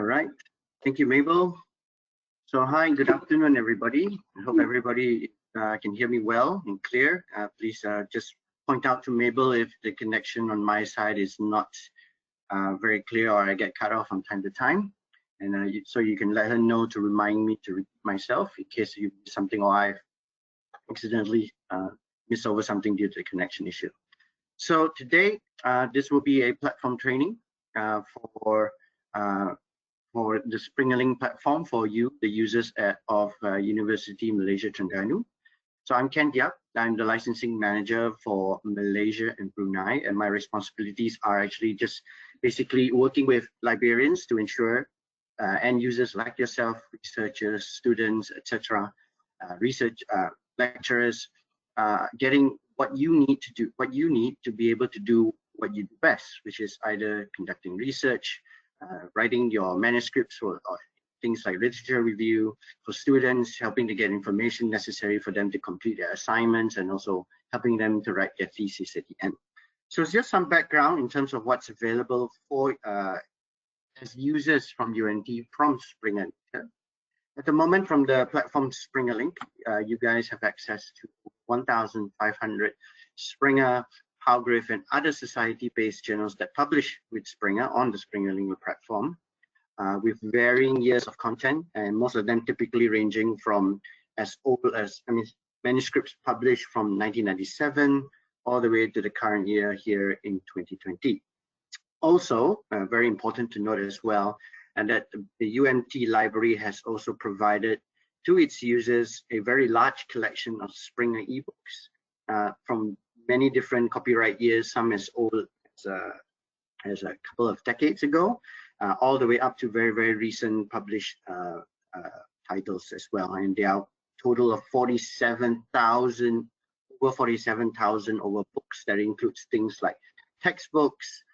right. Thank you, Mabel. So hi, good afternoon, everybody. I hope everybody can hear me well and clear. Please just point out to Mabel if the connection on my side is not very clear or I get cut off from time to time. And so you can let her know to remind me to repeat myself in case you miss something or I accidentally miss over something due to the connection issue. So today, this will be a platform training for the Springernature platform for you, the users of University Malaysia Terengganu. So I'm Ken Diap. I'm the licensing manager for Malaysia and Brunei, and my responsibilities are actually just basically working with librarians to ensure end users like yourself, researchers, students, etc., research lecturers, getting what you need to be able to do what you do best, which is either conducting research, writing your manuscripts or things like literature review for students, helping to get information necessary for them to complete their assignments, and also helping them to write their thesis at the end. So it's just some background in terms of what's available for as users from UNT from Springernature. At the moment, from the platform Springerlink, you guys have access to 1,500 Springer, Palgrave, and other society-based journals that publish with Springer on the Springerlink platform, with varying years of content, and most of them typically ranging from as old as, manuscripts published from 1997 all the way to the current year here in 2020. Also, very important to note as well, and that the UMT library has also provided to its users a very large collection of Springer ebooks from many different copyright years, some as old as a couple of decades ago, all the way up to very, very recent published titles as well. And there are a total of 47,000, over 47,000 over books that includes things like textbooks,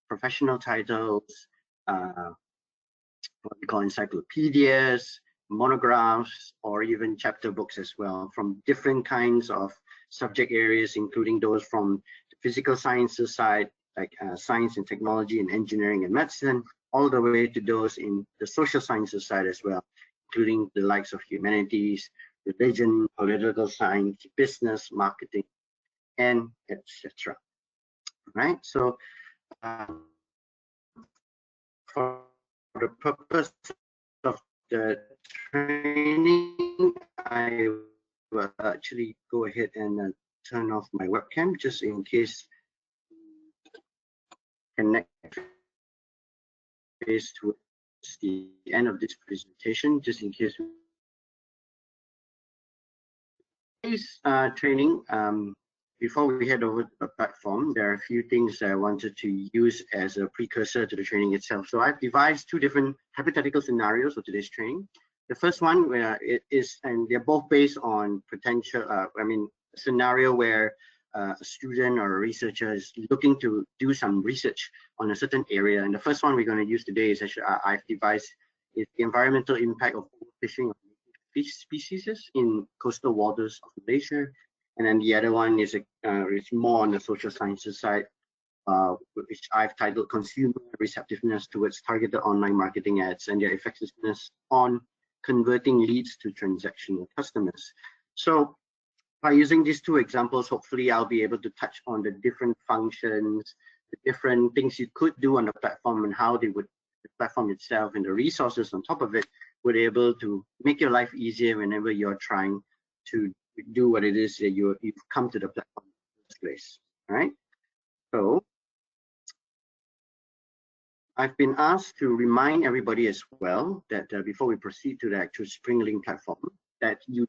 professional titles, what we call encyclopedias, monographs, or even chapter books as well, from different kinds of subject areas, including those from the physical sciences side, like science and technology and engineering and medicine, all the way to those in the social sciences side as well, including the likes of humanities, religion, political science, business, marketing, and etc. Right? So for the purpose of the training, I will actually go ahead and turn off my webcam just in case connect face towards the end of this presentation, just in case. This training, before we head over to the platform, there are a few things that I wanted to use as a precursor to the training itself. So I've devised two different hypothetical scenarios for today's training. The first one where it is, and they're both based on potential, a scenario where a student or a researcher is looking to do some research on a certain area. And the first one we're going to use today is actually I've devised is the environmental impact of overfishing of fish species in coastal waters of Malaysia. And then the other one is more on the social sciences side, which I've titled Consumer Receptiveness Towards Targeted Online Marketing Ads and Their Effectiveness on Converting Leads to Transactional Customers. So by using these two examples, hopefully I'll be able to touch on the different functions, the different things you could do on the platform, and how the platform itself and the resources on top of it would be able to make your life easier whenever you're trying to do what it is that you've come to the platform in the first place. All right. So I've been asked to remind everybody as well that before we proceed to the actual Springerlink platform, that you,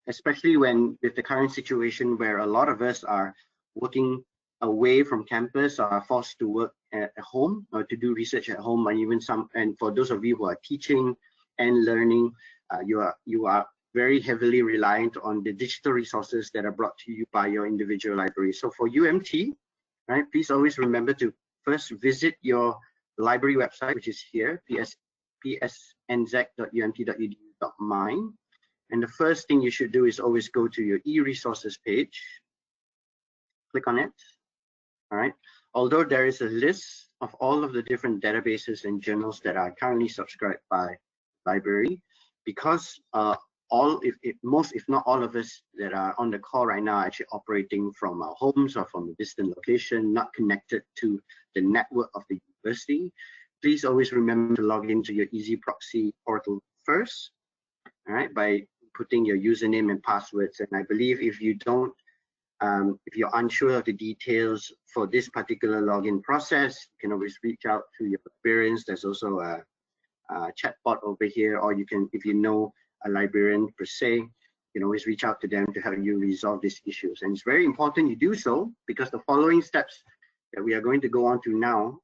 especially when with the current situation where a lot of us are working away from campus or are forced to work at home or to do research at home, and even and for those of you who are teaching and learning, you are very heavily reliant on the digital resources that are brought to you by your individual library. So for UMT, right, please always remember to first visit your library website, which is here, psnz.umt.edu.my. And the first thing you should do is always go to your e-resources page, click on it. All right. Although there is a list of all of the different databases and journals that are currently subscribed by library, because most, if not all of us that are on the call right now are actually operating from our homes or from a distant location, not connected to the network of the university, please always remember to log into your Easy Proxy portal first, all right, by putting your username and passwords. And I believe if you don't, if you're unsure of the details for this particular login process, you can always reach out to your librarians. There's also a chatbot over here, or you can, if you know a librarian per se, you can always reach out to them to help you resolve these issues. And it's very important you do so, because the following steps that we are going to go on to now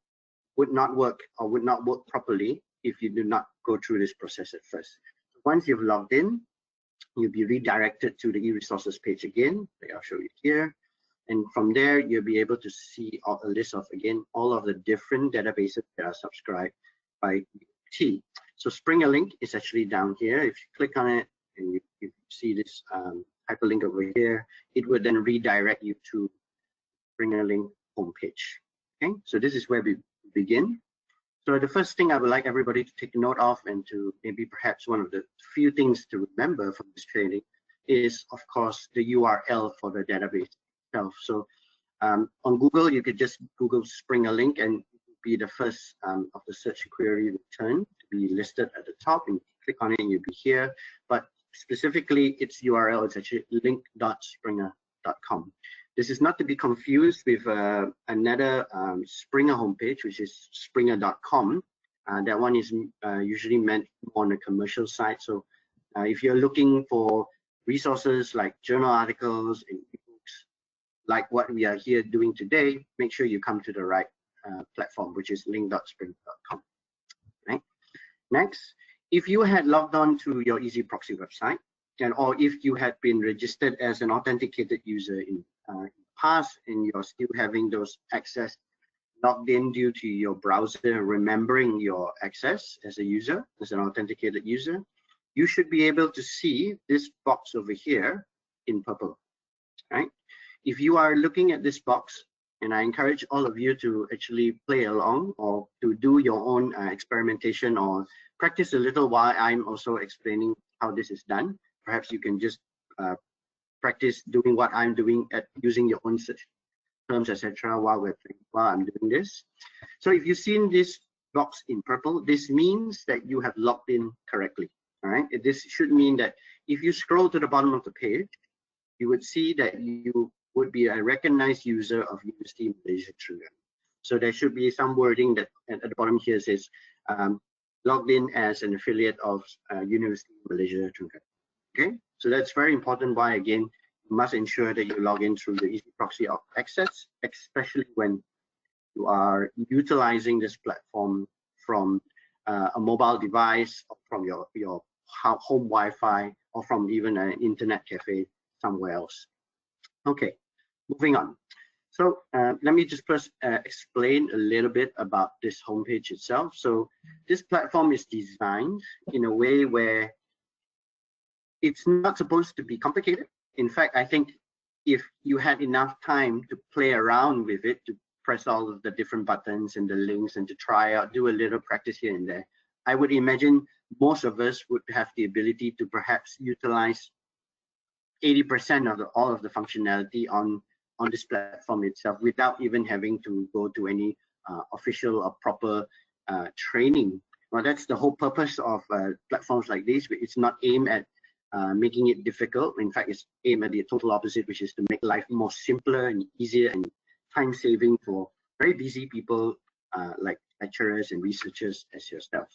would not work or would not work properly if you do not go through this process at first. Once you've logged in, you'll be redirected to the e-resources page again. I'll show you here. And from there, you'll be able to see a list of, again, all of the different databases that are subscribed by UT. So SpringerLink is actually down here. If you click on it and you see this hyperlink over here, it would then redirect you to SpringerLink homepage. Okay, so this is where we begin. So the first thing I would like everybody to take note of, and to maybe perhaps one of the few things to remember from this training, is of course the URL for the database itself. So on Google, you could just Google SpringerLink and be the first of the search query return to be listed at the top, and you click on it and you'll be here. But specifically, its URL is actually link.springer.com. This is not to be confused with another Springer homepage, which is springer.com. That one is usually meant on the commercial side. So if you're looking for resources like journal articles and ebooks, like what we are here doing today, make sure you come to the right platform, which is link.springer.com. Right? Next, if you had logged on to your Easy Proxy website, and or if you had been registered as an authenticated user in the past, and you're still having those access logged in due to your browser remembering your access as a user, as an authenticated user, you should be able to see this box over here in purple, right? If you are looking at this box, and I encourage all of you to actually play along or to do your own experimentation or practice a little while I'm also explaining how this is done. Perhaps you can just practice doing what I'm doing at using your own search terms, etc. while I'm doing this. So if you've seen this box in purple, this means that you have logged in correctly. All right. This should mean that if you scroll to the bottom of the page, you would see that you would be a recognized user of University Malaysia Trungkang. So there should be some wording that at the bottom here says logged in as an affiliate of University Malaysia Trungkang. Okay, so that's very important. Why, again, you must ensure that you log in through the Easy Proxy access, especially when you are utilizing this platform from a mobile device, or from your home Wi-Fi, or from even an internet cafe somewhere else. Okay, moving on. So let me just first explain a little bit about this homepage itself. So this platform is designed in a way where it's not supposed to be complicated. In fact, I think if you had enough time to play around with it, to press all of the different buttons and the links and to try out, do a little practice here and there, I would imagine most of us would have the ability to perhaps utilize 80% of all of the functionality on this platform itself without even having to go to any official or proper training. Well, that's the whole purpose of platforms like this. It's not aimed at making it difficult. In fact, it's aimed at the total opposite, which is to make life more simpler and easier and time-saving for very busy people like lecturers and researchers as yourself.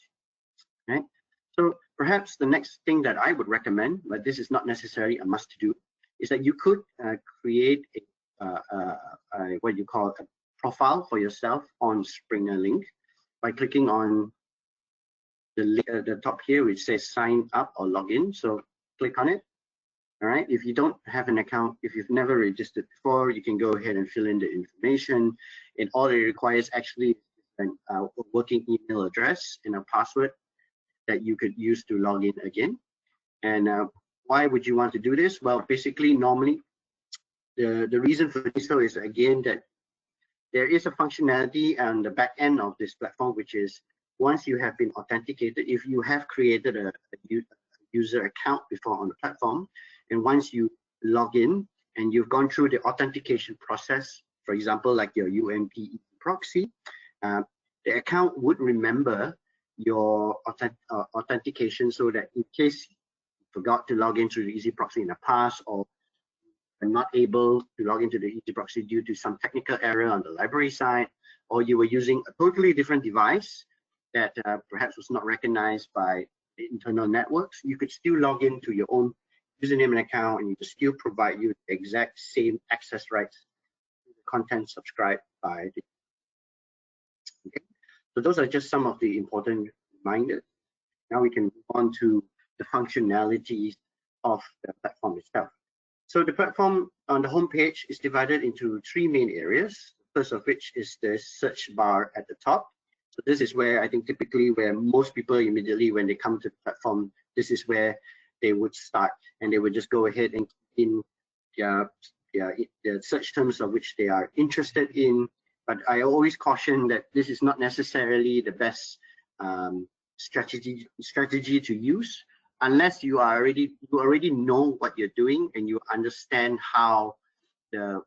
Right? So perhaps the next thing that I would recommend, but this is not necessarily a must to do, is that you could create a what you call a profile for yourself on SpringerLink by clicking on the top here, which says sign up or login. So click on it. All right. If you don't have an account, if you've never registered before, you can go ahead and fill in the information. And all it requires actually is a working email address and a password that you could use to log in again. And why would you want to do this? Well, basically, normally the reason for doing so is, again, that there is a functionality on the back end of this platform, which is once you have been authenticated, if you have created a user account before on the platform, and once you log in and you've gone through the authentication process, for example, like your UMP proxy, the account would remember your authentication, so that in case you forgot to log into the Easy Proxy in the past, or are not able to log into the Easy Proxy due to some technical error on the library side, or you were using a totally different device that perhaps was not recognized by the internal networks, you could still log into your own username and account, and you could still provide you the exact same access rights to the content subscribed by the. Okay. So those are just some of the important reminders. Now we can move on to the functionalities of the platform itself. So the platform on the home page is divided into three main areas. First of which is the search bar at the top. So this is where I think typically where most people immediately when they come to the platform, this is where they would start, and they would just go ahead and key in the search terms of which they are interested in. But I always caution that this is not necessarily the best strategy to use unless you already know what you're doing and you understand how the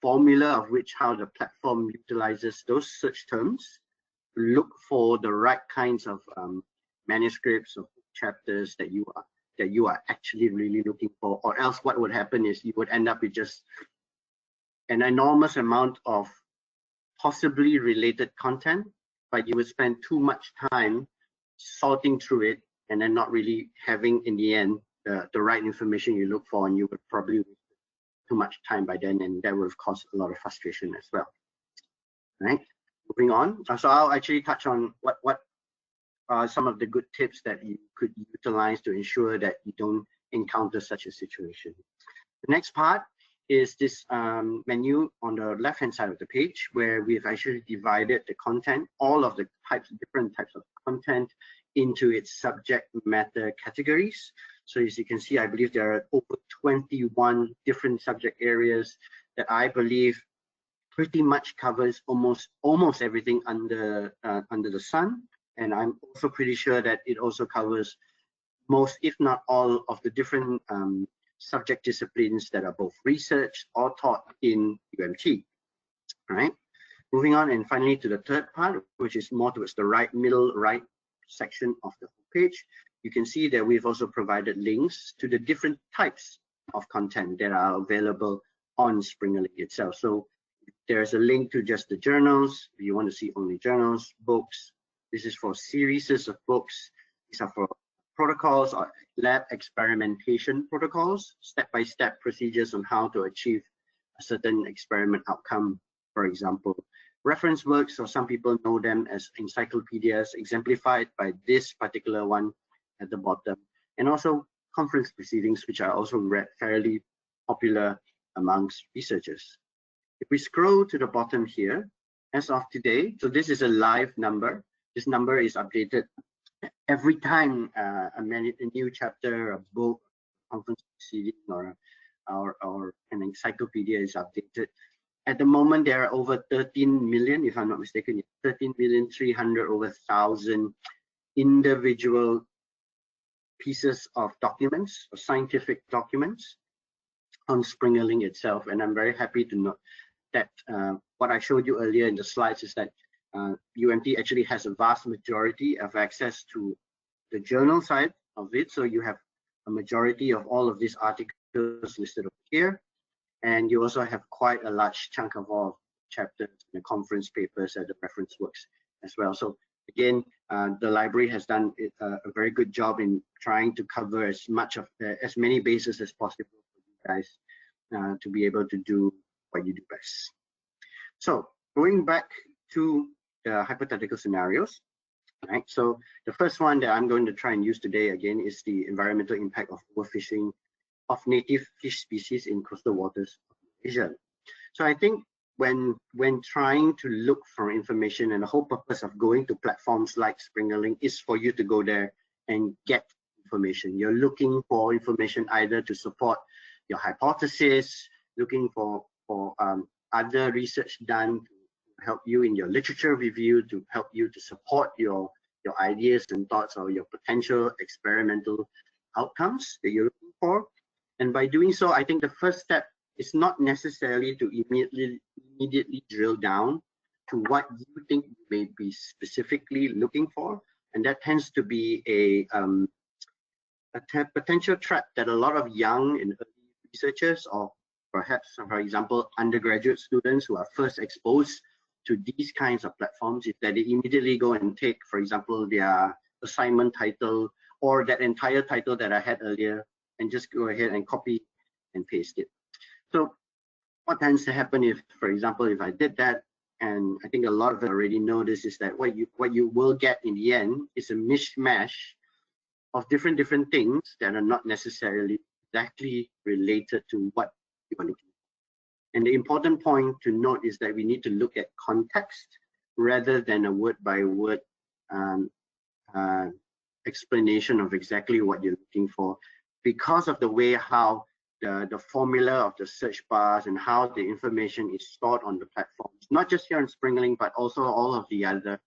formula of which how the platform utilizes those search terms to look for the right kinds of manuscripts or chapters that you are actually really looking for, or else what would happen is you would end up with just an enormous amount of possibly related content, but you would spend too much time sorting through it and then not really having in the end the right information you look for, and you would probably waste too much time by then, and that would have caused a lot of frustration as well. Right, moving on. So I'll actually touch on what are some of the good tips that you could utilize to ensure that you don't encounter such a situation. The next part is this menu on the left hand side of the page, where we've actually divided the content, all of the different types of content, into its subject matter categories. So as you can see, I believe there are over 21 different subject areas that I believe pretty much covers almost everything under the sun. And I'm also pretty sure that it also covers most, if not all, of the different subject disciplines that are both researched or taught in UMT. All right. Moving on, and finally to the third part, which is more towards the middle right section of the page, you can see that we've also provided links to the different types of content that are available on Springernature itself. So there's a link to just the journals. If you want to see only journals, books, this is for series of books. These are for protocols or lab experimentation protocols, step-by-step procedures on how to achieve a certain experiment outcome, for example. Reference works, or some people know them as encyclopedias, exemplified by this particular one at the bottom, and also conference proceedings, which are also fairly popular amongst researchers. If we scroll to the bottom here, as of today, so this is a live number. This number is updated every time a new chapter, a book, conference proceeding, or an encyclopedia is updated. At the moment, there are over 13 million, if I'm not mistaken, 13,300,000 individual pieces of documents, or scientific documents, on Springernature itself. And I'm very happy to note that what I showed you earlier in the slides is that UMT actually has a vast majority of access to the journal side of it. So you have a majority of all of these articles listed over here. And you also have quite a large chunk of all chapters, the conference papers, and the reference works as well. So again, the library has done a very good job in trying to cover as many bases as possible for you guys to be able to do what you do best. So going back to the hypothetical scenarios, right? So the first one that I'm going to try and use today again is the environmental impact of overfishing of native fish species in coastal waters of Asia. So I think when trying to look for information, and the whole purpose of going to platforms like Springernature is for you to go there and get information. You're looking for information either to support your hypothesis, looking for other research done to help you in your literature review, to help you to support your ideas and thoughts or your potential experimental outcomes that you're looking for. And by doing so, I think the first step is not necessarily to immediately drill down to what you think you may be specifically looking for. And that tends to be a potential trap that a lot of young and early researchers, or perhaps, for example, undergraduate students who are first exposed to these kinds of platforms, is that they immediately go and take, for example, their assignment title or that entire title that I had earlier and just go ahead and copy and paste it. So what tends to happen if, for example, if I did that, and I think a lot of it already know this, is that what you will get in the end is a mishmash of different things that are not necessarily exactly related to what you are looking for. And the important point to note is that we need to look at context rather than a word-by-word explanation of exactly what you're looking for, because of the way how the formula of the search bars and how the information is stored on the platforms, not just here on Springerlink, but also all of the other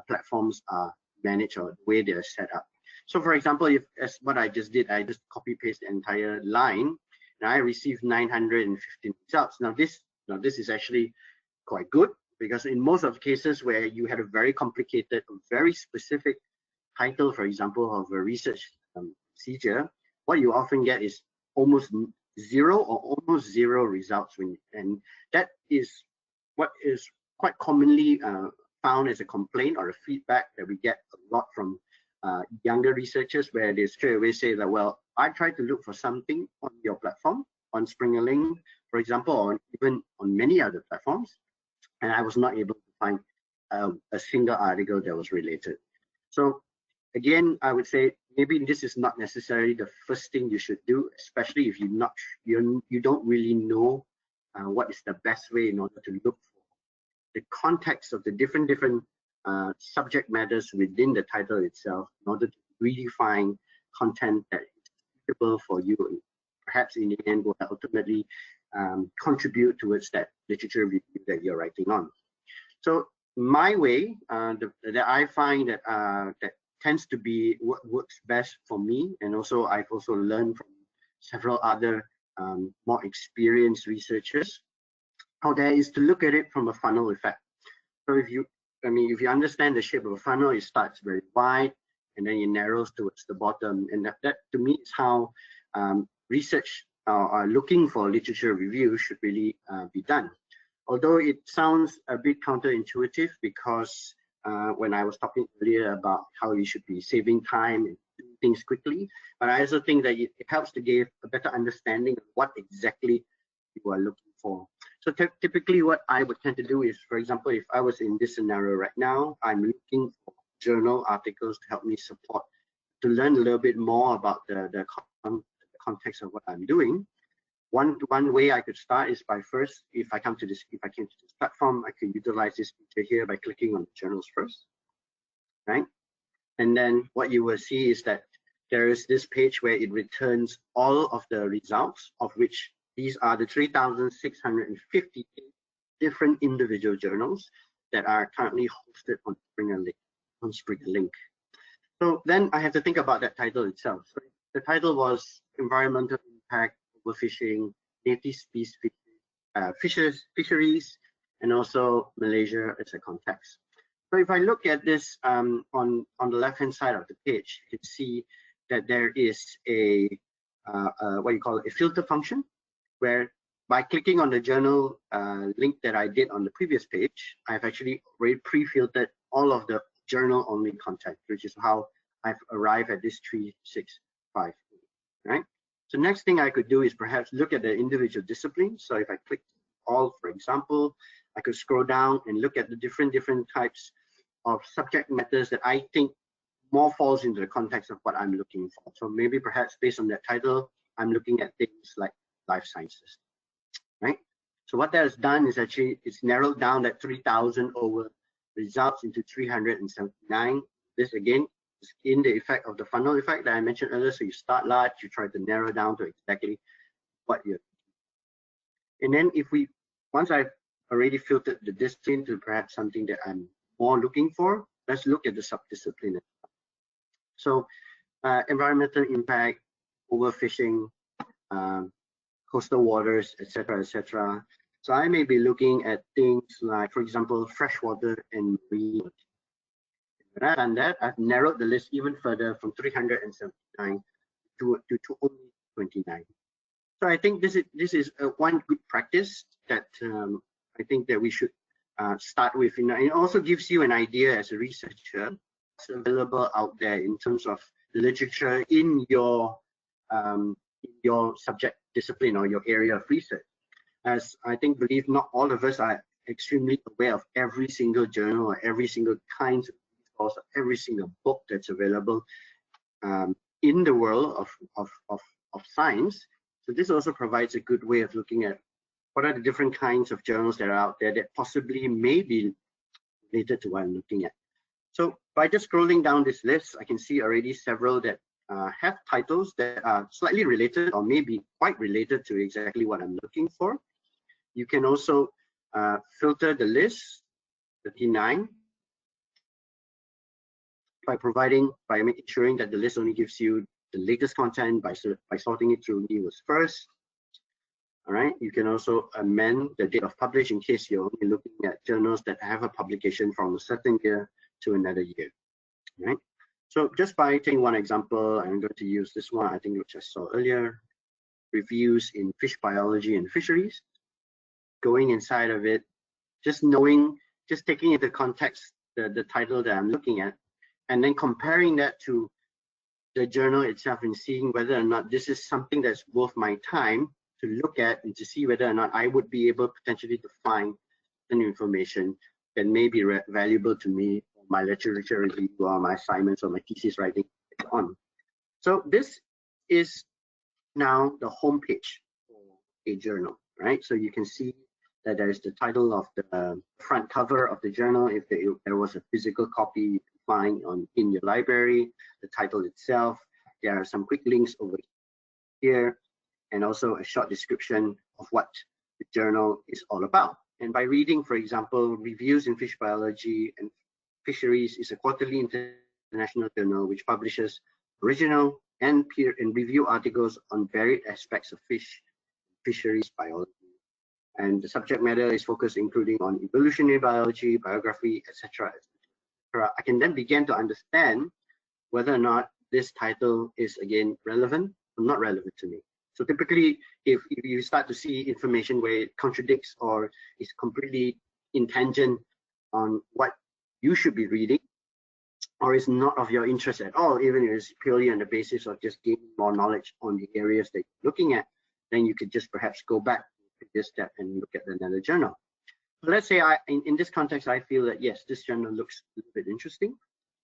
platforms are managed or the way they're set up. So for example, if as what I just did, I just copy paste the entire line and I received 915 results. Now this is actually quite good, because in most of the cases where you had a very complicated, very specific title, for example, of a research procedure, what you often get is almost zero or almost zero results, and that is what is quite commonly found as a complaint or a feedback that we get a lot from younger researchers, where they straight away say that, well, I tried to look for something on your platform, on Springerlink, for example, or even on many other platforms, and I was not able to find a single article that was related. So again, I would say maybe this is not necessarily the first thing you should do, especially if you don't really know what is the best way in order to look for the context of the different subject matters within the title itself, in order to really find content that is suitable for you, and perhaps in the end will ultimately contribute towards that literature review that you're writing on. So my way that I find that that tends to be what works best for me, and also I've also learned from several other more experienced researchers out there, is to look at it from a funnel effect. So if you understand the shape of a funnel, it starts very wide and then it narrows towards the bottom, and that to me is how research looking for literature review should really be done. Although it sounds a bit counterintuitive, because when I was talking earlier about how you should be saving time and doing things quickly, but I also think that it helps to give a better understanding of what exactly you are looking for. So typically what I would tend to do is, for example, if I was in this scenario right now, I'm looking for journal articles to help me support, to learn a little bit more about the context of what I'm doing. One way I could start is by first, if I came to this platform, I could utilize this feature here by clicking on the journals first, right? And then what you will see is that there is this page where it returns all of the results, of which these are the 3,650 different individual journals that are currently hosted on Springerlink. So then I have to think about that title itself. So the title was Environmental Impact, Overfishing, Native Species, Fisheries, and also Malaysia as a context. So if I look at this on the left-hand side of the page, you can see that there is a what you call a filter function, where by clicking on the journal link that I did on the previous page, I've actually already pre-filtered all of the journal-only content, which is how I've arrived at this 365, right? So next thing I could do is perhaps look at the individual disciplines. So if I click all, for example, I could scroll down and look at the different types of subject matters that I think more falls into the context of what I'm looking for. So maybe perhaps based on that title, I'm looking at things like life sciences, right? So what that has done is actually it's narrowed down that 3,000 over results into 379. This again is in the effect of the funnel effect that I mentioned earlier. So you start large, you try to narrow down to exactly what you're. And then if once I've already filtered the discipline to perhaps something that I'm more looking for, let's look at the subdiscipline. So environmental impact, overfishing, um, coastal waters, etc., etc. So I may be looking at things like, for example, freshwater and marine. When I've done that, I've narrowed the list even further from 379 to only 29. So I think this is one good practice that I think that we should start with. And it also gives you an idea as a researcher what's available out there in terms of literature in your subject discipline or your area of research. As I think, believe not all of us are extremely aware of every single journal or every single kind of resource, every single book that's available in the world of science. So this also provides a good way of looking at what are the different kinds of journals that are out there that possibly may be related to what I'm looking at. So by just scrolling down this list, I can see already several that have titles that are slightly related or maybe quite related to exactly what I'm looking for. You can also filter the list, 39, by making sure that the list only gives you the latest content by sorting it through newest first. All right, you can also amend the date of publish in case you're only looking at journals that have a publication from a certain year to another year. All right, so just by taking one example, I'm going to use this one, I think, which I saw earlier, reviews in fish biology and fisheries. Going inside of it, just taking into context the title that I'm looking at, and then comparing that to the journal itself and seeing whether or not this is something that's worth my time to look at and to see whether or not I would be able potentially to find an information that may be valuable to me, my literature review or my assignments or my thesis writing on. So this is now the homepage for a journal, right? So you can see that there is the title of the front cover of the journal. If there was a physical copy, you can find in your library, the title itself. There are some quick links over here, and also a short description of what the journal is all about. And by reading, for example, Reviews in Fish Biology and Fisheries is a quarterly international journal which publishes original and peer and review articles on varied aspects of fisheries biology. And the subject matter is focused including on evolutionary biology, biography, etc. I can then begin to understand whether or not this title is again relevant or not relevant to me. So typically, if you start to see information where it contradicts or is completely in tangent on what you should be reading, or is not of your interest at all, even if it's purely on the basis of just gaining more knowledge on the areas that you're looking at, then you could just perhaps go back to this step and look at another journal. So let's say in this context, I feel that yes, this journal looks a little bit interesting.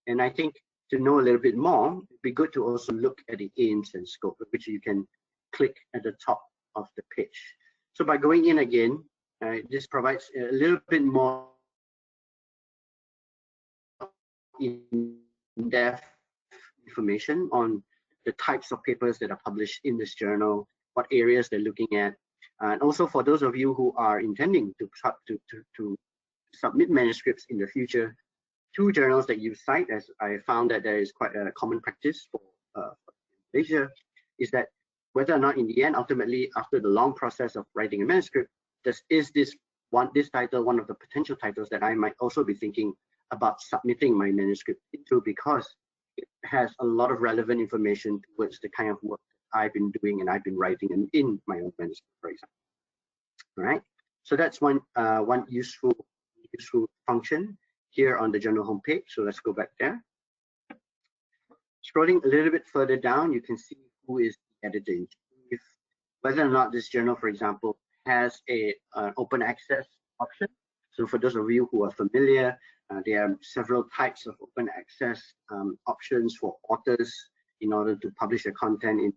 And I think to know a little bit more, it'd be good to also look at the aims and scope, which you can click at the top of the page. So by going in again, this provides a little bit more in-depth information on the types of papers that are published in this journal, what areas they're looking at, and also for those of you who are intending to submit manuscripts in the future to journals that you cite, as I found that there is quite a common practice for Malaysia, is that whether or not in the end, ultimately, after the long process of writing a manuscript, is this title one of the potential titles that I might also be thinking about submitting my manuscript into, because it has a lot of relevant information towards the kind of work I've been doing and I've been writing in my own manuscript, for example. All right, so that's one useful function here on the journal homepage. So let's go back there. Scrolling a little bit further down, you can see who is the editor-in-chief, whether or not this journal, for example, has an open access option. So for those of you who are familiar, there are several types of open access options for authors in order to publish their content in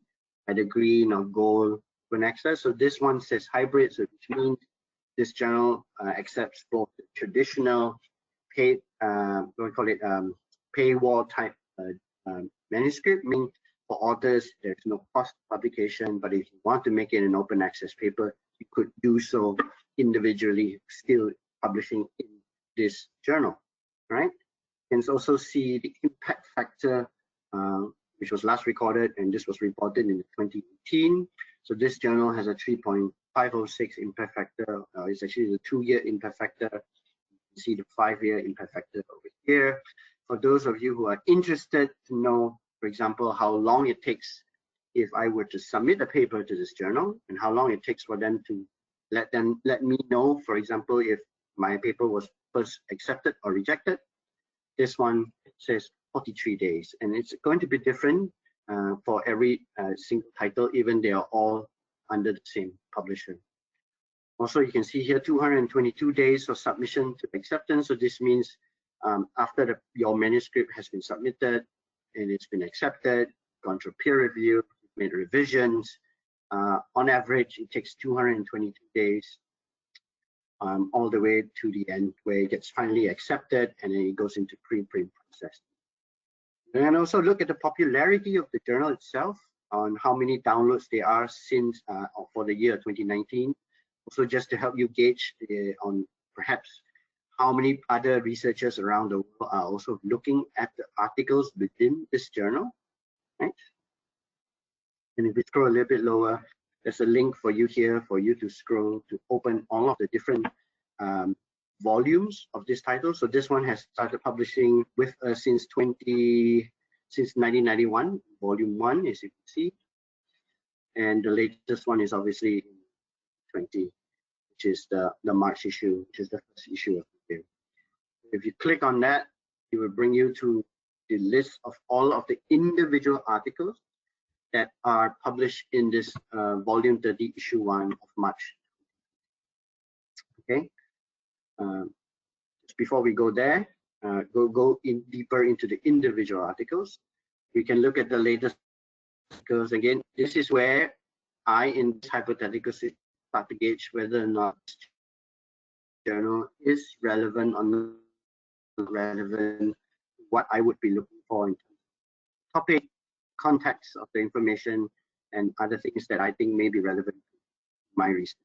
either green or gold open access. So this one says hybrid, so which means this journal accepts both the traditional paid, we call it paywall type manuscript, meaning for authors, there's no cost publication, but if you want to make it an open access paper, you could do so individually still publishing in this journal, right? You can also see the impact factor, which was last recorded, and this was reported in 2018. So this journal has a 3.506 impact factor. It's actually the 2-year impact factor. You can see the 5-year impact factor over here. For those of you who are interested to know, for example, how long it takes if I were to submit a paper to this journal, and how long it takes for them to let me know, for example, if my paper was first accepted or rejected. This one says 43 days, and it's going to be different for every single title, even they are all under the same publisher. Also, you can see here 222 days for submission to acceptance. So this means after your manuscript has been submitted and it's been accepted, gone through peer review, made revisions, on average, it takes 222 days all the way to the end where it gets finally accepted and then it goes into preprint process. And also look at the popularity of the journal itself, on how many downloads there are since for the year 2019. Also just to help you gauge on perhaps how many other researchers around the world are also looking at the articles within this journal, right? And if we scroll a little bit lower, there's a link for you here for you to scroll to open all of the different volumes of this title. So this one has started publishing with us since 1991, volume 1, as you can see. And the latest one is obviously 20, which is the March issue, which is the first issue of the year. If you click on that, it will bring you to the list of all of the individual articles that are published in this volume 30, issue 1 of March. Okay. Just before we go there, go in deeper into the individual articles. We can look at the latest articles again. This is where I, in this hypothetical, start to gauge whether or not this journal is relevant or not relevant, what I would be looking for in terms of topic, context of the information, and other things that I think may be relevant to my research.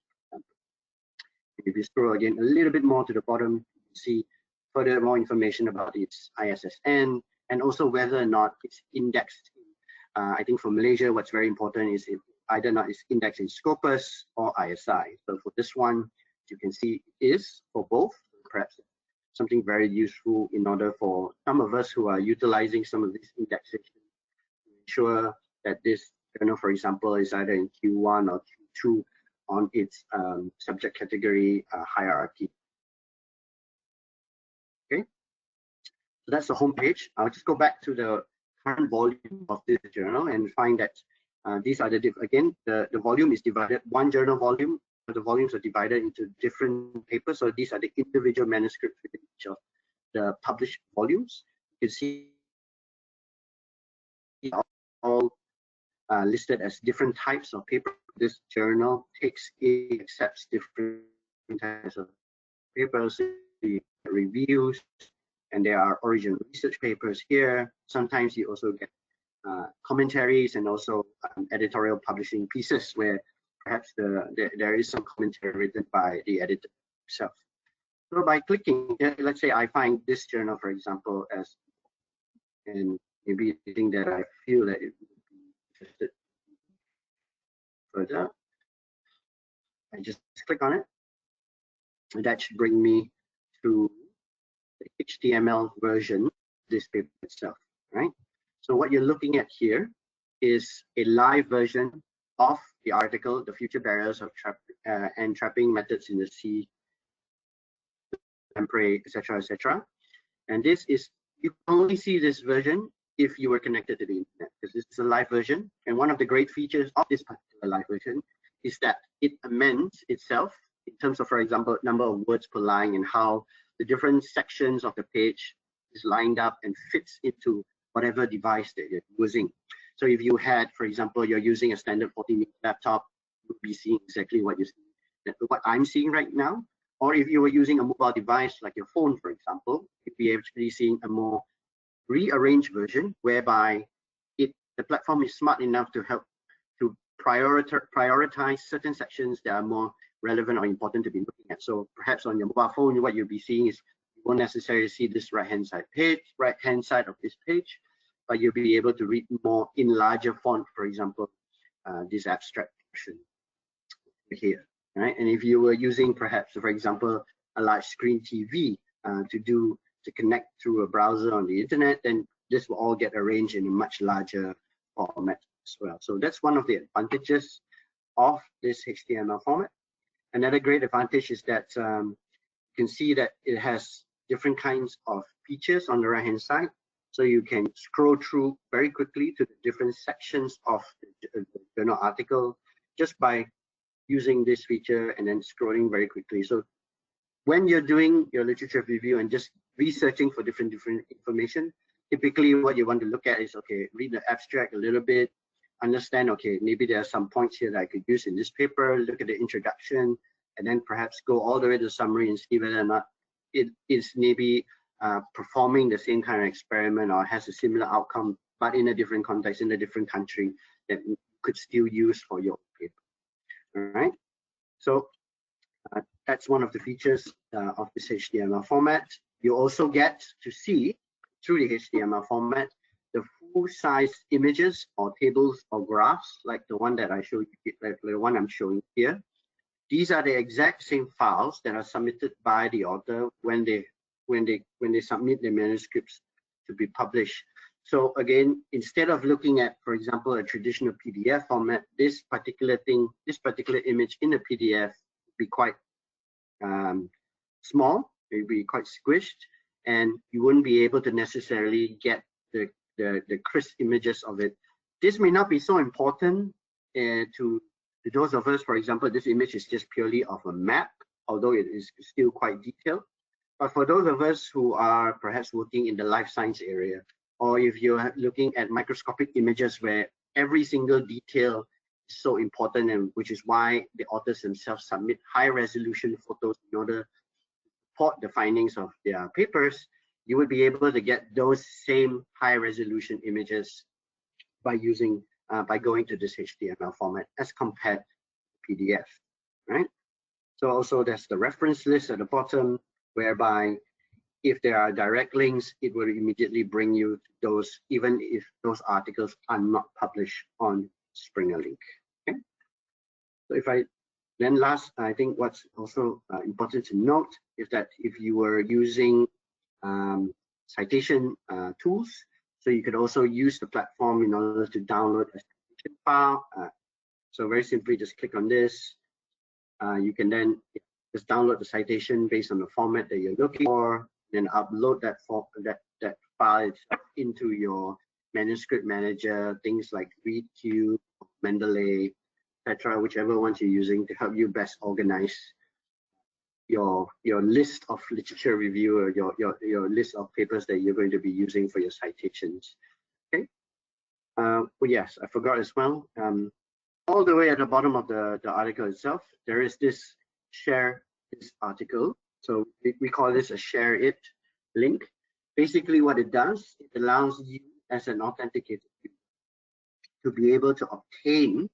If you scroll again a little bit more to the bottom, you can see further more information about its ISSN and also whether or not it's indexed. I think for Malaysia, what's very important is either not it's indexed in Scopus or ISI. So for this one, you can see it is for both, perhaps something very useful in order for some of us who are utilizing some of this indexation to ensure that this journal, for example, is either in Q1 or Q2 on its subject category hierarchy. Okay, so that's the home page. I'll just go back to the current volume of this journal and find that these are the again the volume is divided, one journal volume. The volumes are divided into different papers. So these are the individual manuscripts within each of the published volumes. You can see all listed as different types of paper. This journal accepts different types of papers, reviews, and there are original research papers here. Sometimes you also get commentaries and also editorial publishing pieces where perhaps there is some commentary written by the editor himself. So by clicking, let's say I find this journal, for example, as, and maybe the thing that I feel that it would be interested further, I just click on it, and that should bring me to the HTML version of this paper itself, right? So what you're looking at here is a live version of the article, The Future Barriers of Trapping Methods in the Sea, Lamprey, etc., etc. And this is, you can only see this version if you were connected to the internet, because this is a live version. And one of the great features of this particular live version is that it amends itself in terms of, for example, number of words per line and how the different sections of the page is lined up and fits into whatever device that you're using. So if you had, for example, you're using a standard 14-inch laptop, you'll be seeing exactly what what I'm seeing right now. Or if you were using a mobile device like your phone, for example, you'd be actually seeing a more rearranged version whereby the platform is smart enough to help to prioritize certain sections that are more relevant or important to be looking at. So perhaps on your mobile phone, what you'll be seeing is you won't necessarily see this right-hand side of this page, but you'll be able to read more in larger font, for example, this abstract portion here, right? And if you were using perhaps, for example, a large screen TV to connect through a browser on the internet, then this will all get arranged in a much larger format as well. So that's one of the advantages of this HTML format. Another great advantage is that you can see that it has different kinds of features on the right hand side. So you can scroll through very quickly to the different sections of the journal article just by using this feature and then scrolling very quickly. So when you're doing your literature review and just researching for different information, typically what you want to look at is, okay, read the abstract a little bit, understand, okay, maybe there are some points here that I could use in this paper, look at the introduction, and then perhaps go all the way to the summary and see whether or not it is maybe performing the same kind of experiment or has a similar outcome, but in a different context, in a different country that you could still use for your paper. All right, so that's one of the features of this HTML format. You also get to see through the HTML format the full-size images or tables or graphs, like the one that I showed you, like the one I'm showing here. These are the exact same files that are submitted by the author when they submit their manuscripts to be published. So again, instead of looking at, for example, a traditional PDF format, this particular image in a PDF would be quite small, it would be quite squished, and you wouldn't be able to necessarily get the crisp images of it. This may not be so important to those of us. For example, this image is just purely of a map, although it is still quite detailed. But for those of us who are perhaps working in the life science area, or if you're looking at microscopic images where every single detail is so important, and which is why the authors themselves submit high resolution photos in order to support the findings of their papers, you would be able to get those same high resolution images by going to this HTML format as compared to PDF, right? So also there's the reference list at the bottom, whereby if there are direct links, it will immediately bring you to those, even if those articles are not published on SpringerLink. Okay. So I think what's also important to note is that if you were using citation tools, so you could also use the platform in order to download a citation file. So very simply, just click on this. You can then just download the citation based on the format that you're looking for, then upload that file itself into your manuscript manager, things like ReadCube, Mendeley, etc., whichever ones you're using to help you best organize your list of literature review or your list of papers that you're going to be using for your citations. Okay. Well, yes, I forgot as well. All the way at the bottom of the article itself, there is this share this article. So we call this a share it link. Basically what it does, it allows you as an authenticated user to be able to obtain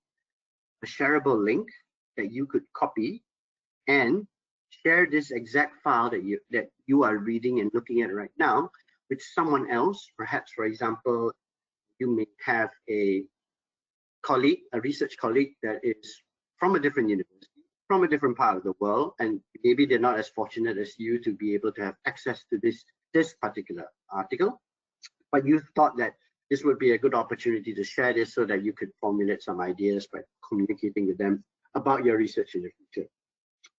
a shareable link that you could copy and share this exact file that you are reading and looking at right now with someone else. Perhaps, for example, you may have a colleague, a research colleague that is from a different university, from a different part of the world, and maybe they're not as fortunate as you to be able to have access to this particular article, but you thought that this would be a good opportunity to share this so that you could formulate some ideas by communicating with them about your research in the future.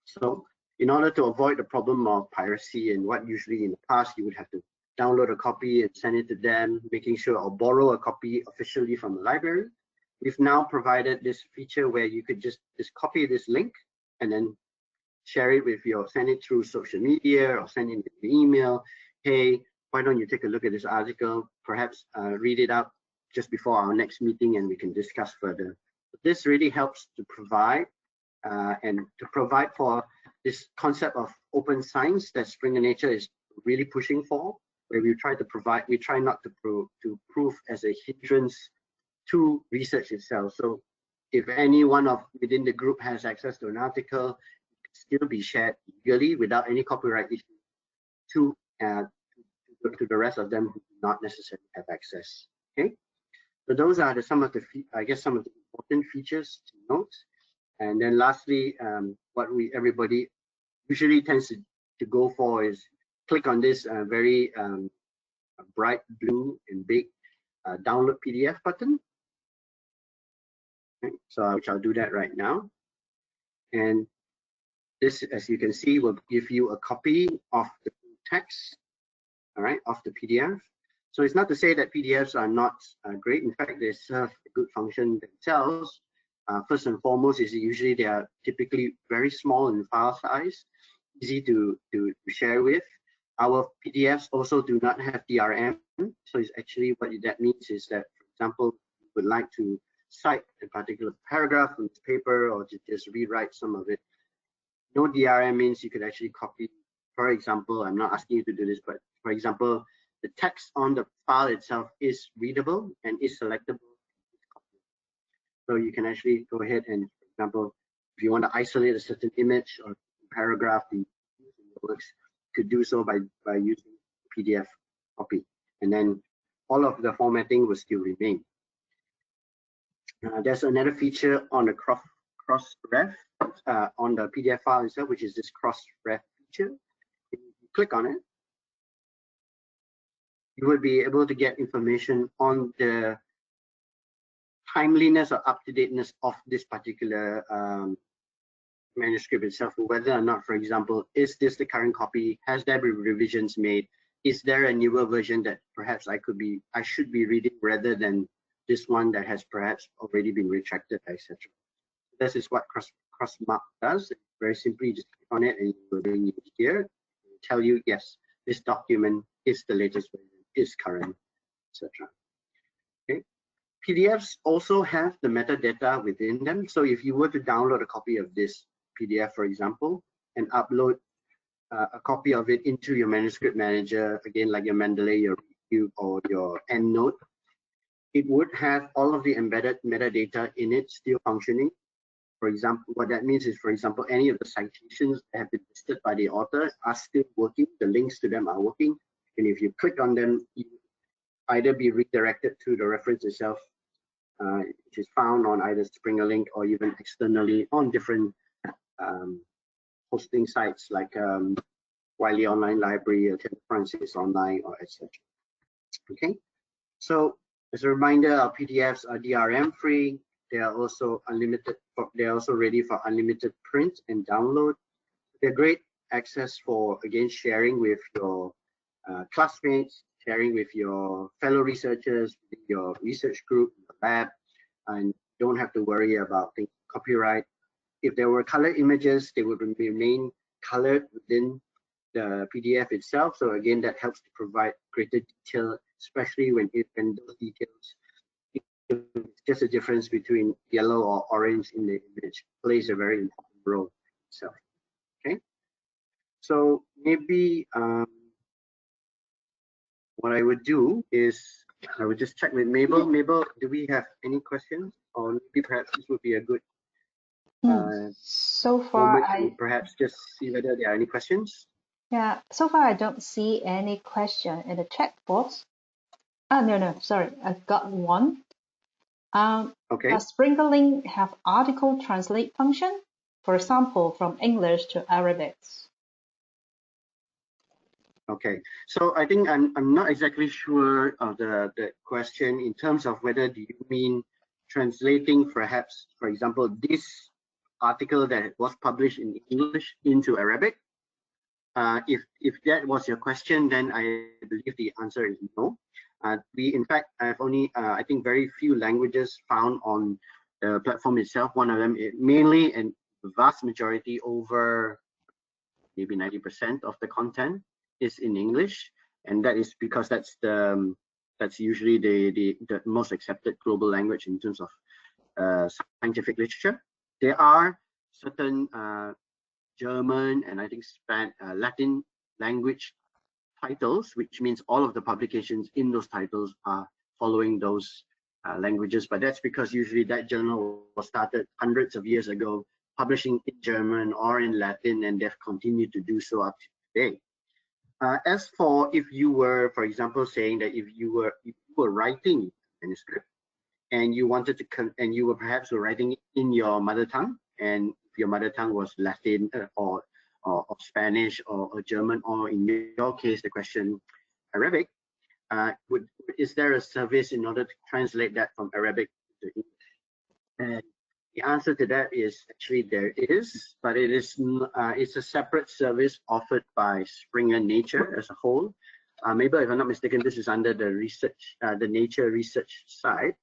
So in order to avoid the problem of piracy and what usually in the past you would have to download a copy and send it to them, making sure, or borrow a copy officially from the library, we've now provided this feature where you could just copy this link and then share it send it through social media or send it an email. Hey, why don't you take a look at this article, perhaps read it out just before our next meeting and we can discuss further. This really helps to provide for this concept of open science that Springernature is really pushing for, where we try not to prove as a hindrance to research itself. So if anyone within the group has access to an article still be shared legally without any copyright issue to the rest of them who do not necessarily have access. Okay, so those are some of the important features to note. And then lastly, what everybody usually tends to go for is click on this very bright blue and big download PDF button. Okay, so which I'll do that right now. And this, as you can see, will give you a copy of the text, all right, of the PDF. So it's not to say that PDFs are not great. In fact, they serve a good function themselves. First and foremost is usually they are typically very small in file size, easy to share with. Our PDFs also do not have DRM. So it's actually what that means is that, for example, you would like to cite a particular paragraph from this paper or to just rewrite some of it. No DRM means you could actually copy. For example, I'm not asking you to do this, but for example, the text on the file itself is readable and is selectable. So you can actually go ahead and, for example, if you want to isolate a certain image or paragraph that you use in your works, you could do so by using PDF copy. And then all of the formatting will still remain. There's another feature on the cross-ref on the PDF file itself, which is this cross-ref feature. If you click on it, you will be able to get information on the timeliness or up-to-dateness of this particular manuscript itself, whether or not, for example, is this the current copy? Has there been revisions made? Is there a newer version that perhaps I should be reading rather than this one that has perhaps already been retracted, etc. This is what cross-mark does. Very simply, just click on it and you will bring it here. It will tell you, yes, this document is the latest version, is current, etc. Okay. PDFs also have the metadata within them. So if you were to download a copy of this PDF, for example, and upload a copy of it into your manuscript manager, again, like your Mendeley, your review, or your EndNote, it would have all of the embedded metadata in it still functioning. For example, what that means is, for example, any of the citations that have been listed by the author are still working. The links to them are working. And if you click on them, you either be redirected to the reference itself, which is found on either SpringerLink or even externally on different hosting sites like Wiley Online Library, or Tim Francis Online, or etc. Okay, so as a reminder, our PDFs are DRM free. They are also unlimited. They're also ready for unlimited print and download. They're great access for, again, sharing with your classmates, sharing with your fellow researchers, with your research group, your lab, and don't have to worry about things copyright. If there were color images, they would remain colored within the PDF itself. So again, that helps to provide greater detail, especially when those details, it's just a difference between yellow or orange in the image, plays a very important role itself. Okay, so maybe what I would do is I would just check with Mabel. Mabel, do we have any questions? Or maybe perhaps this would be a good so far to perhaps just see whether there are any questions. Yeah, so far I don't see any question in the chat box. No, sorry, I've got one. Okay. Does SpringerLink have article translate function? For example, from English to Arabic? Okay, so I think I'm not exactly sure of the question in terms of whether do you mean translating perhaps, for example, this article that was published in English into Arabic. If that was your question, then I believe the answer is no. We in fact have only I think very few languages found on the platform itself. One of them, mainly and the vast majority, over maybe 90% of the content is in English, and that is because that's usually the most accepted global language in terms of scientific literature. There are certain German and I think Latin language titles, which means all of the publications in those titles are following those languages, but that's because usually that journal was started hundreds of years ago publishing in German or in Latin, and they've continued to do so up to today. As for if you were, for example, saying that if you were writing manuscript and you wanted to and you were perhaps writing it in your mother tongue, and if your mother tongue was Latin or Spanish or German, or in your case the question Arabic, is there a service in order to translate that from Arabic to English? And the answer to that is actually there is, but it's a separate service offered by Springernature as a whole. Maybe if I'm not mistaken, this is under the research, the nature research side.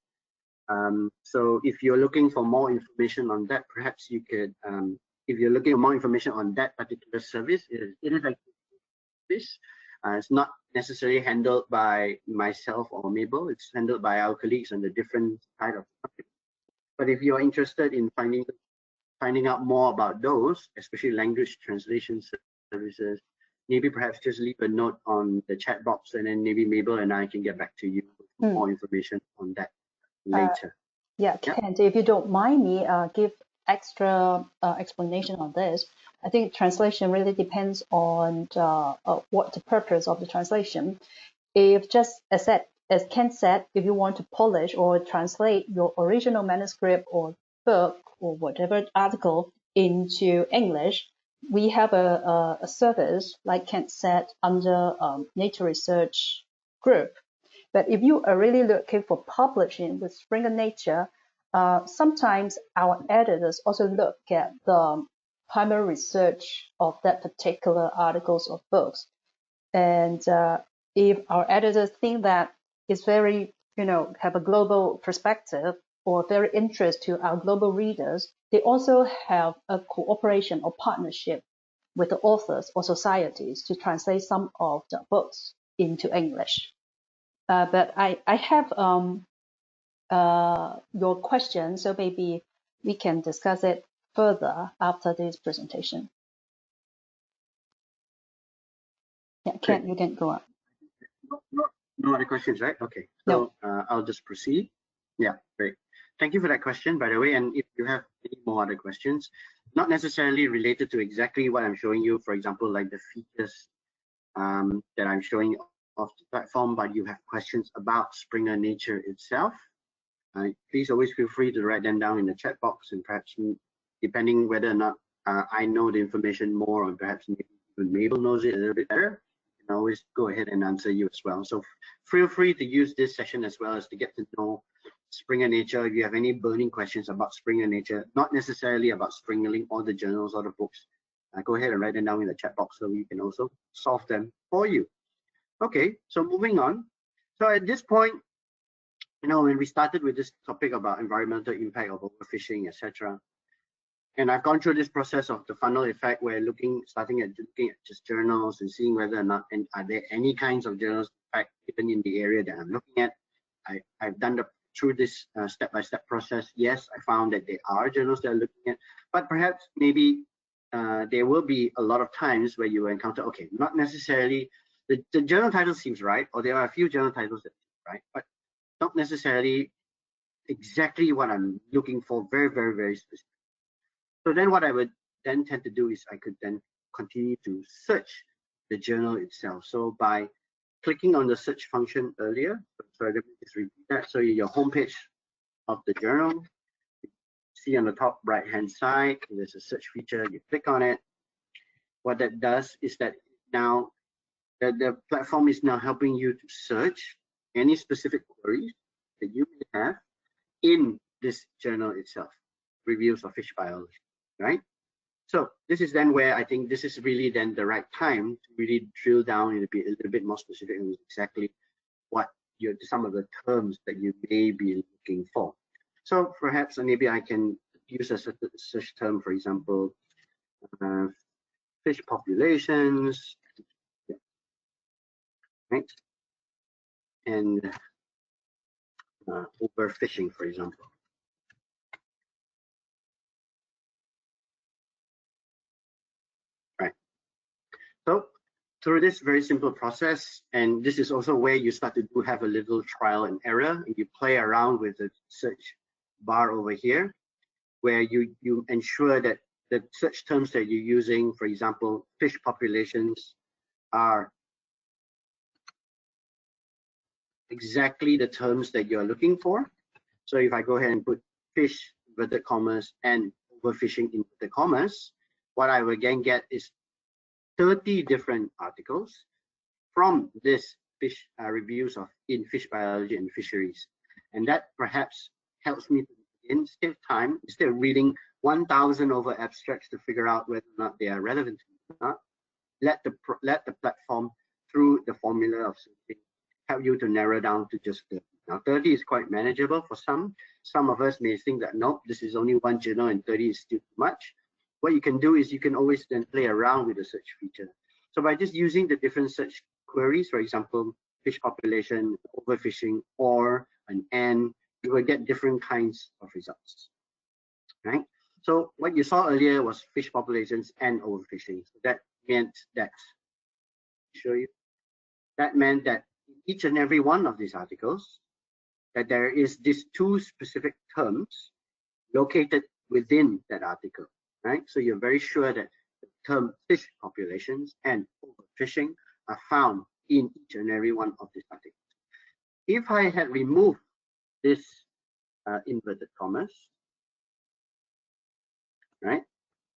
So if you're looking for more information on that, perhaps you could, if you're looking for more information on that particular service, it is like this. It's not necessarily handled by myself or Mabel. It's handled by our colleagues on the different side of the market. But if you're interested in finding out more about those, especially language translation services, maybe perhaps just leave a note on the chat box, and then maybe Mabel and I can get back to you with more information on that later. Yeah, Kent, if you don't mind me give extra explanation on this. I think translation really depends on what the purpose of the translation. If just as Ken said, if you want to polish or translate your original manuscript or book or whatever article into English, we have a service, like Ken said, under Nature Research Group. But if you are really looking for publishing with Springernature, sometimes our editors also look at the primary research of that particular articles or books. And if our editors think that it's very, have a global perspective or very interest to our global readers, they also have a cooperation or partnership with the authors or societies to translate some of the books into English. But I have your question, so maybe we can discuss it further after this presentation. Yeah, Ken, you can go on. No other questions, right? Okay, so no. I'll just proceed. Yeah, great. Thank you for that question, by the way. And if you have any more other questions, not necessarily related to exactly what I'm showing you, for example, like the features that I'm showing off the platform, but you have questions about Springernature itself, please always feel free to write them down in the chat box, and perhaps depending whether or not I know the information more, or perhaps even Mabel knows it a little bit better, I can always go ahead and answer you as well. So feel free to use this session as well as to get to know Springernature. If you have any burning questions about Springernature, not necessarily about Springerling or the journals or the books, go ahead and write them down in the chat box so we can also solve them for you. Okay, so moving on. So at this point, when we started with this topic about environmental impact of overfishing, etc., and I've gone through this process of the funnel effect, where starting at looking at just journals and seeing whether or not, and are there any kinds of journals, in fact, even in the area that I'm looking at. I've done through this step-by-step process. Yes, I found that there are journals that are looking at, but perhaps maybe there will be a lot of times where you encounter, okay, not necessarily the journal title seems right, or there are a few journal titles that seem right, but not necessarily exactly what I'm looking for, very, very, very specific. So then what I would then tend to do is I could then continue to search the journal itself. So by clicking on the search function earlier, so let me just repeat that. So your homepage of the journal, you see on the top right hand side, there's a search feature, you click on it. What that does is that now the platform is now helping you to search any specific queries that you may have in this journal itself, reviews of fish biology, right? So this is then where I think this is really then the right time to really drill down a little bit more specific on exactly what some of the terms that you may be looking for. So perhaps maybe I can use a search term, for example, fish populations, right? And overfishing, for example. Right. So through this very simple process, and this is also where you start to have a little trial and error, and you play around with the search bar over here, where you ensure that the search terms that you're using, for example, fish populations, are exactly the terms that you're looking for. So if I go ahead and put fish, inverted commas, and overfishing inverted commas, what I will again get is 30 different articles from this fish reviews of in fish biology and fisheries. And that perhaps helps me to again save time instead of reading 1,000 over abstracts to figure out whether or not they are relevant or not. Let the platform, through the formula of searching, help you to narrow down to just 30. Now 30 is quite manageable for some. Some of us may think that nope, this is only one journal and 30 is still too much. What you can do is you can always then play around with the search feature. So by just using the different search queries, for example, fish population, overfishing, or an N, you will get different kinds of results, right? So what you saw earlier was fish populations and overfishing. So that meant that, show you, that meant that each and every one of these articles, that there is these two specific terms located within that article, right? So you're very sure that the term fish populations and overfishing are found in each and every one of these articles. If I had removed this inverted commas, right?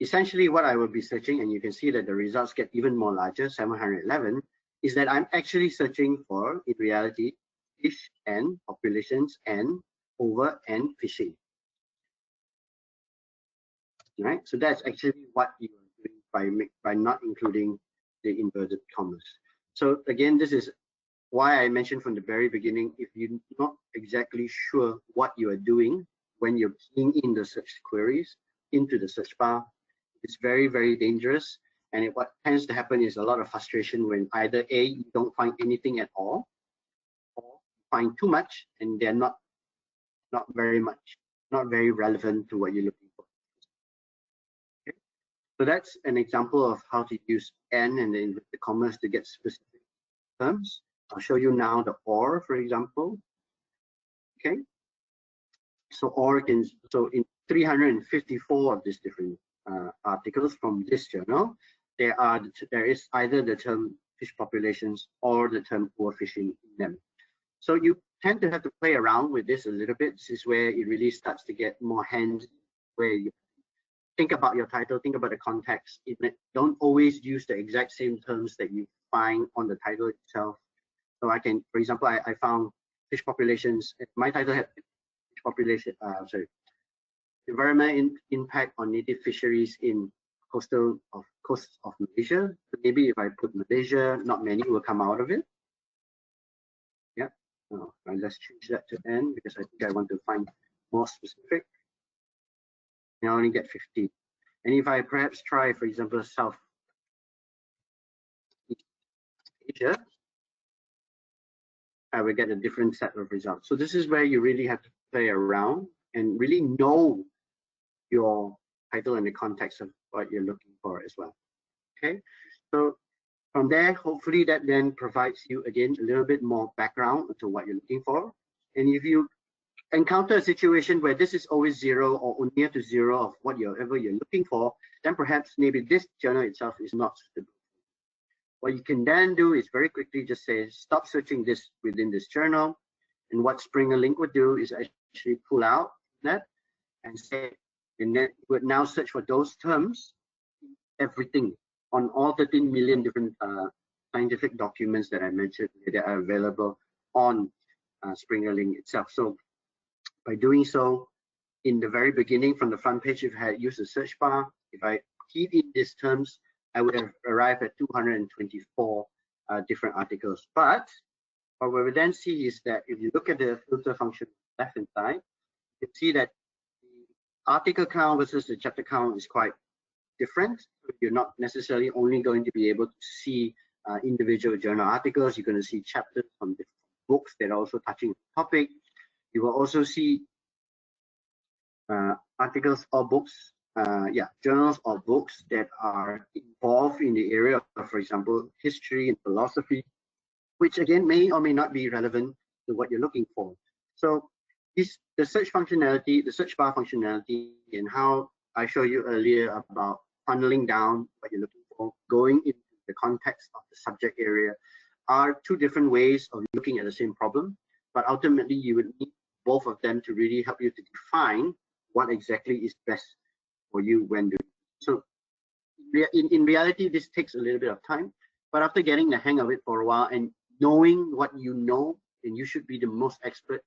Essentially what I will be searching, and you can see that the results get even more larger, 711, is that I'm actually searching for, in reality, fish and populations and over and fishing. Right? So that's actually what you are doing by not including the inverted commas. So again, this is why I mentioned from the very beginning, if you're not exactly sure what you are doing when you're keying in the search queries into the search bar, it's very, very dangerous. And what tends to happen is a lot of frustration when either A, you don't find anything at all, or you find too much and they're not very relevant to what you're looking for. Okay? So that's an example of how to use N and then the commas to get specific terms. I'll show you now the OR, for example. Okay. So OR can, so in 354 of these different articles from this journal, there is either the term fish populations or the term overfishing in them. So you tend to have to play around with this a little bit. This is where it really starts to get more hands, where you think about your title, think about the context. Don't always use the exact same terms that you find on the title itself. So I can, for example, I found fish populations. My title had fish population, environmental impact on native fisheries in coast of Malaysia. So maybe if I put Malaysia, not many will come out of it. Yeah. Oh, let's change that to N because I think I want to find more specific. And I only get 15. And if I perhaps try, for example, South Asia, I will get a different set of results. So this is where you really have to play around and really know your title and the context of what you're looking for as well. Okay, so from there, hopefully that then provides you again a little bit more background to what you're looking for. And if you encounter a situation where this is always zero or near to zero of whatever you're looking for, then perhaps maybe this journal itself is not suitable. What you can then do is very quickly just say, stop searching this within this journal. And what Springerlink would do is actually pull out that and say, and then it would now search for those terms, everything on all 13 million different scientific documents that I mentioned that are available on Springerlink itself. So by doing so, in the very beginning, from the front page, if I had used the search bar, if I keyed in these terms, I would have arrived at 224 different articles. But what we will then see is that if you look at the filter function on the left-hand side, you can see that the article count versus the chapter count is quite different. You're not necessarily only going to be able to see individual journal articles. You're going to see chapters from different books that are also touching the topic. You will also see articles or books, journals or books that are involved in the area of, for example, history and philosophy, which again may or may not be relevant to what you're looking for. So the search functionality, the search bar functionality, and how I showed you earlier about funneling down what you're looking for, going into the context of the subject area, are two different ways of looking at the same problem, but ultimately you would need both of them to really help you to define what exactly is best for you when doing. So in reality, this takes a little bit of time, but after getting the hang of it for a while and knowing what you know, and you should be the most expert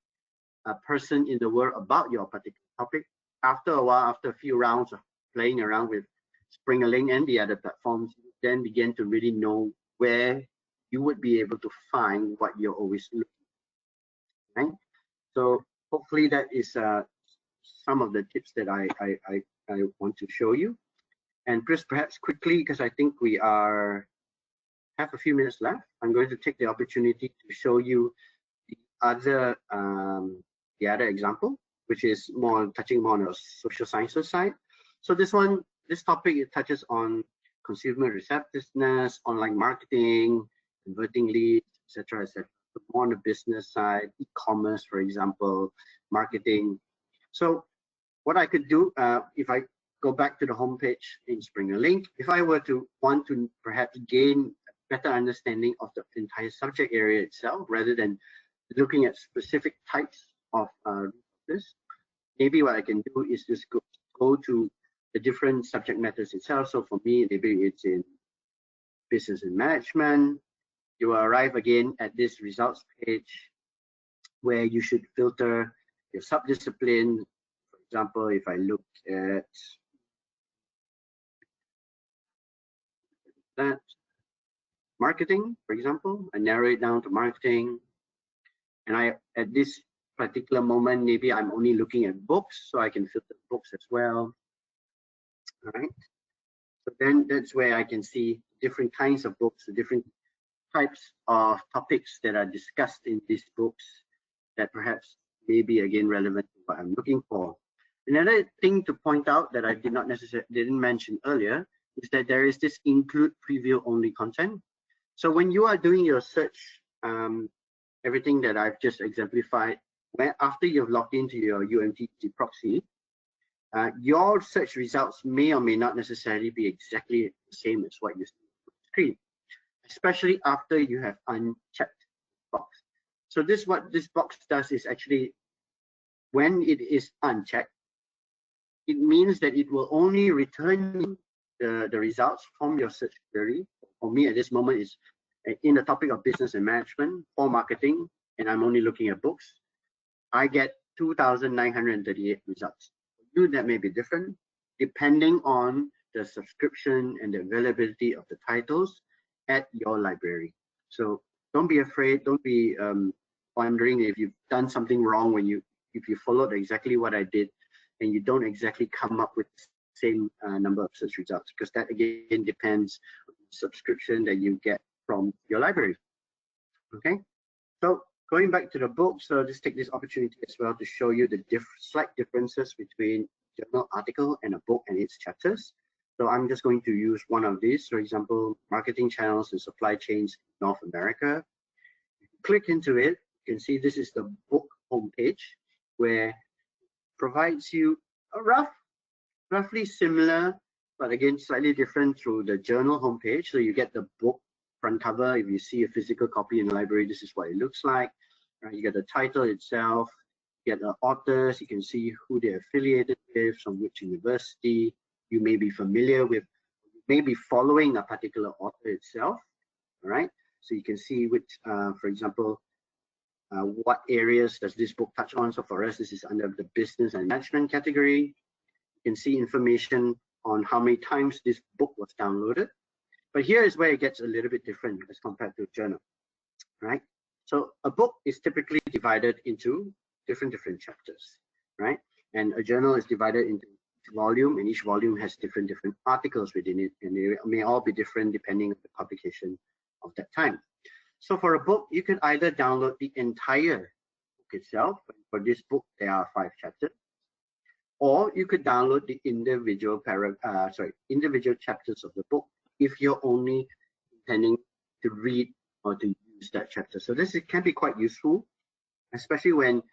person in the world about your particular topic. After a while, after a few rounds of playing around with Springernature and the other platforms, you then begin to really know where you would be able to find what you're always looking for. Right? So hopefully that is some of the tips that I want to show you. And Chris, perhaps quickly, because I think we have a few minutes left, I'm going to take the opportunity to show you the other example, which is touching more on the social sciences side. So this topic, it touches on consumer receptiveness, online marketing, converting leads, etc., etc. So more on the business side, e-commerce, for example, marketing. So what I could do, if I go back to the homepage in Springer Link, if I were to want to perhaps gain a better understanding of the entire subject area itself, rather than looking at specific types of this, maybe what I can do is just go to the different subject matters itself. So for me, maybe it's in business and management. You will arrive again at this results page where you should filter your subdiscipline. For example, if I look at that marketing, for example, I narrow it down to marketing. And at this particular moment, maybe I'm only looking at books, so I can filter books as well. All right. So then that's where I can see different kinds of books, the different types of topics that are discussed in these books that perhaps may be again relevant to what I'm looking for. Another thing to point out that I didn't mention earlier is that there is this include preview only content. So when you are doing your search, everything that I've just exemplified, after you've logged into your UMTG proxy, your search results may or may not necessarily be exactly the same as what you see on the screen, especially after you have unchecked the box. So what this box does is actually, when it is unchecked, it means that it will only return the results from your search query. For me at this moment is in the topic of business and management for marketing, and I'm only looking at books. I get 2,938 results. For you, that may be different depending on the subscription and the availability of the titles at your library. So don't be afraid. Don't be wondering if you've done something wrong if you followed exactly what I did and you don't exactly come up with the same number of search results, because that again depends on the subscription that you get from your library. Okay, so going back to the book, so just take this opportunity as well to show you the slight differences between a journal article and a book and its chapters. So I'm just going to use one of these, for example, marketing channels and supply chains in North America. If you click into it, you can see this is the book homepage, where it provides you a roughly similar, but again slightly different through the journal homepage. So you get the book front cover. If you see a physical copy in the library, this is what it looks like. You get the title itself, you get the authors, you can see who they're affiliated with, from which university. You may be familiar with, maybe following a particular author itself. All right, so you can see which, for example, what areas does this book touch on. So for us, this is under the business and management category. You can see information on how many times this book was downloaded. But here is where it gets a little bit different as compared to a journal, right? So a book is typically divided into different chapters, right? And a journal is divided into each volume, and each volume has different articles within it, and they may all be different depending on the publication of that time. So for a book, you can either download the entire book itself. For this book, there are 5 chapters, or you could download the individual individual chapters of the book if you're only intending to read or to use that chapter. So this can be quite useful, especially when,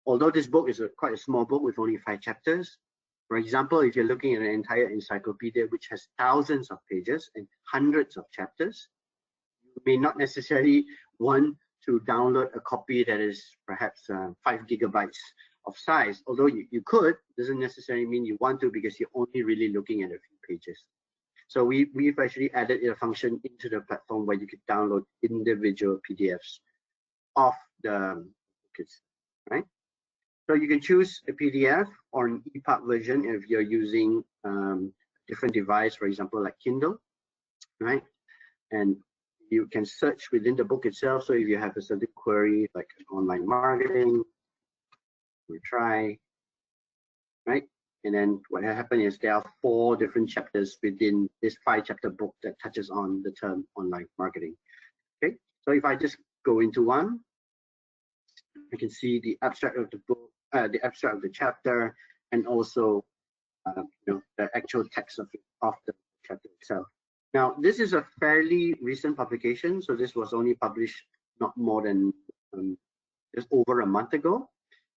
although this book is quite a small book with only 5 chapters, For example, if you're looking at an entire encyclopedia which has thousands of pages and hundreds of chapters, you may not necessarily want to download a copy that is perhaps 5 gigabytes of size. Although you could, doesn't necessarily mean you want to, because you're only really looking at a few pages. So we've actually added a function into the platform where you could download individual PDFs of the books, right? So you can choose a PDF or an EPUB version if you're using different device, for example, like Kindle, right? And you can search within the book itself. So if you have a certain query like online marketing, we try, right? And then what happened is there are 4 different chapters within this 5-chapter book that touches on the term online marketing. Okay, so if I just go into one, I can see the abstract of the book, the abstract of the chapter, and also the actual text of the chapter itself. Now, this is a fairly recent publication, so this was only published not more than just over a month ago.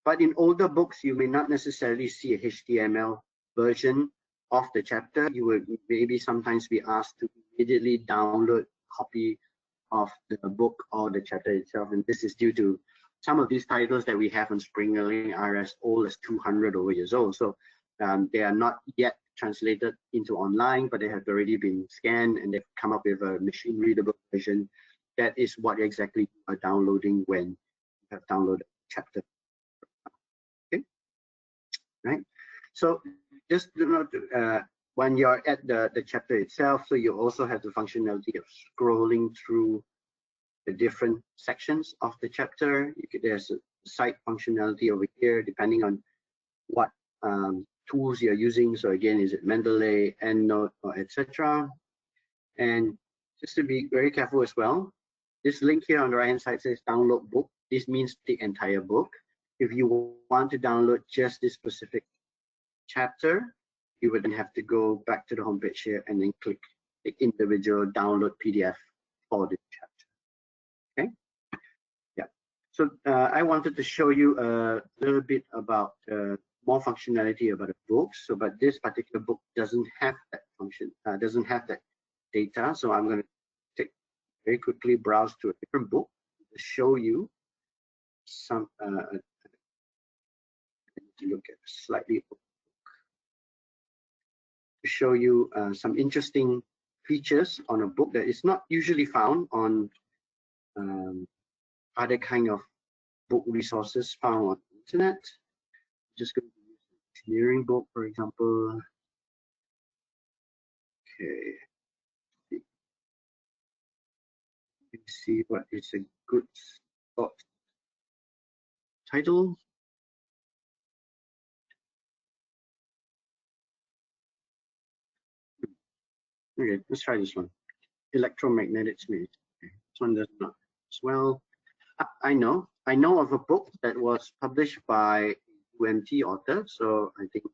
But in older books, you may not necessarily see a HTML version of the chapter. You will maybe sometimes be asked to immediately download a copy of the book or the chapter itself, and this is due to some of these titles that we have on Springernature are as old as 200 over years old. So they are not yet translated into online, but they have already been scanned and they've come up with a machine readable version. That is what exactly you are downloading when you have downloaded a chapter. Okay, right? So just when you're at the chapter itself, so you also have the functionality of scrolling through the different sections of the chapter. There's a cite functionality over here, depending on what tools you're using. So again, is it Mendeley, EndNote, or etc. And just to be very careful as well, this link here on the right hand side says download book. This means the entire book. If you want to download just this specific chapter, you would then have to go back to the homepage here and then click the individual download PDF for this chapter. Okay, yeah. So I wanted to show you a little bit about more functionality about a book. So, but this particular book doesn't have that function, doesn't have that data. So I'm going to very quickly browse to a different book to show you some. To look at slightly to show you some interesting features on a book that is not usually found on other kind of book resources found on the internet. Just going to use an engineering book, for example. Okay. Let's see what is a good spot title. Okay, let's try this one. Electromagnetic Smith. Okay, this one does not as well. I know of a book that was published by UMT author, so I think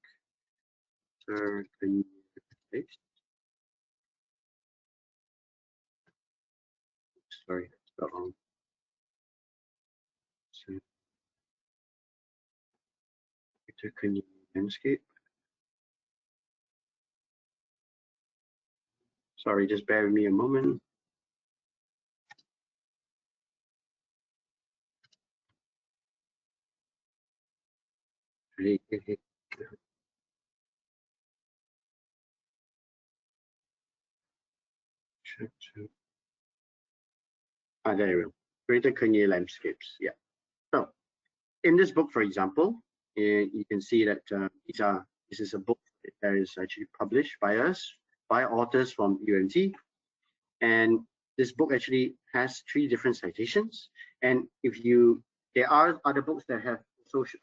sorry, spelled wrong. So, landscape. Sorry, just bear with me a moment. There we go. Greater Kenya landscapes. Yeah. So in this book, for example, you can see that this is a book that is actually published by us, by authors from UMT. And this book actually has 3 different citations. And there are other books that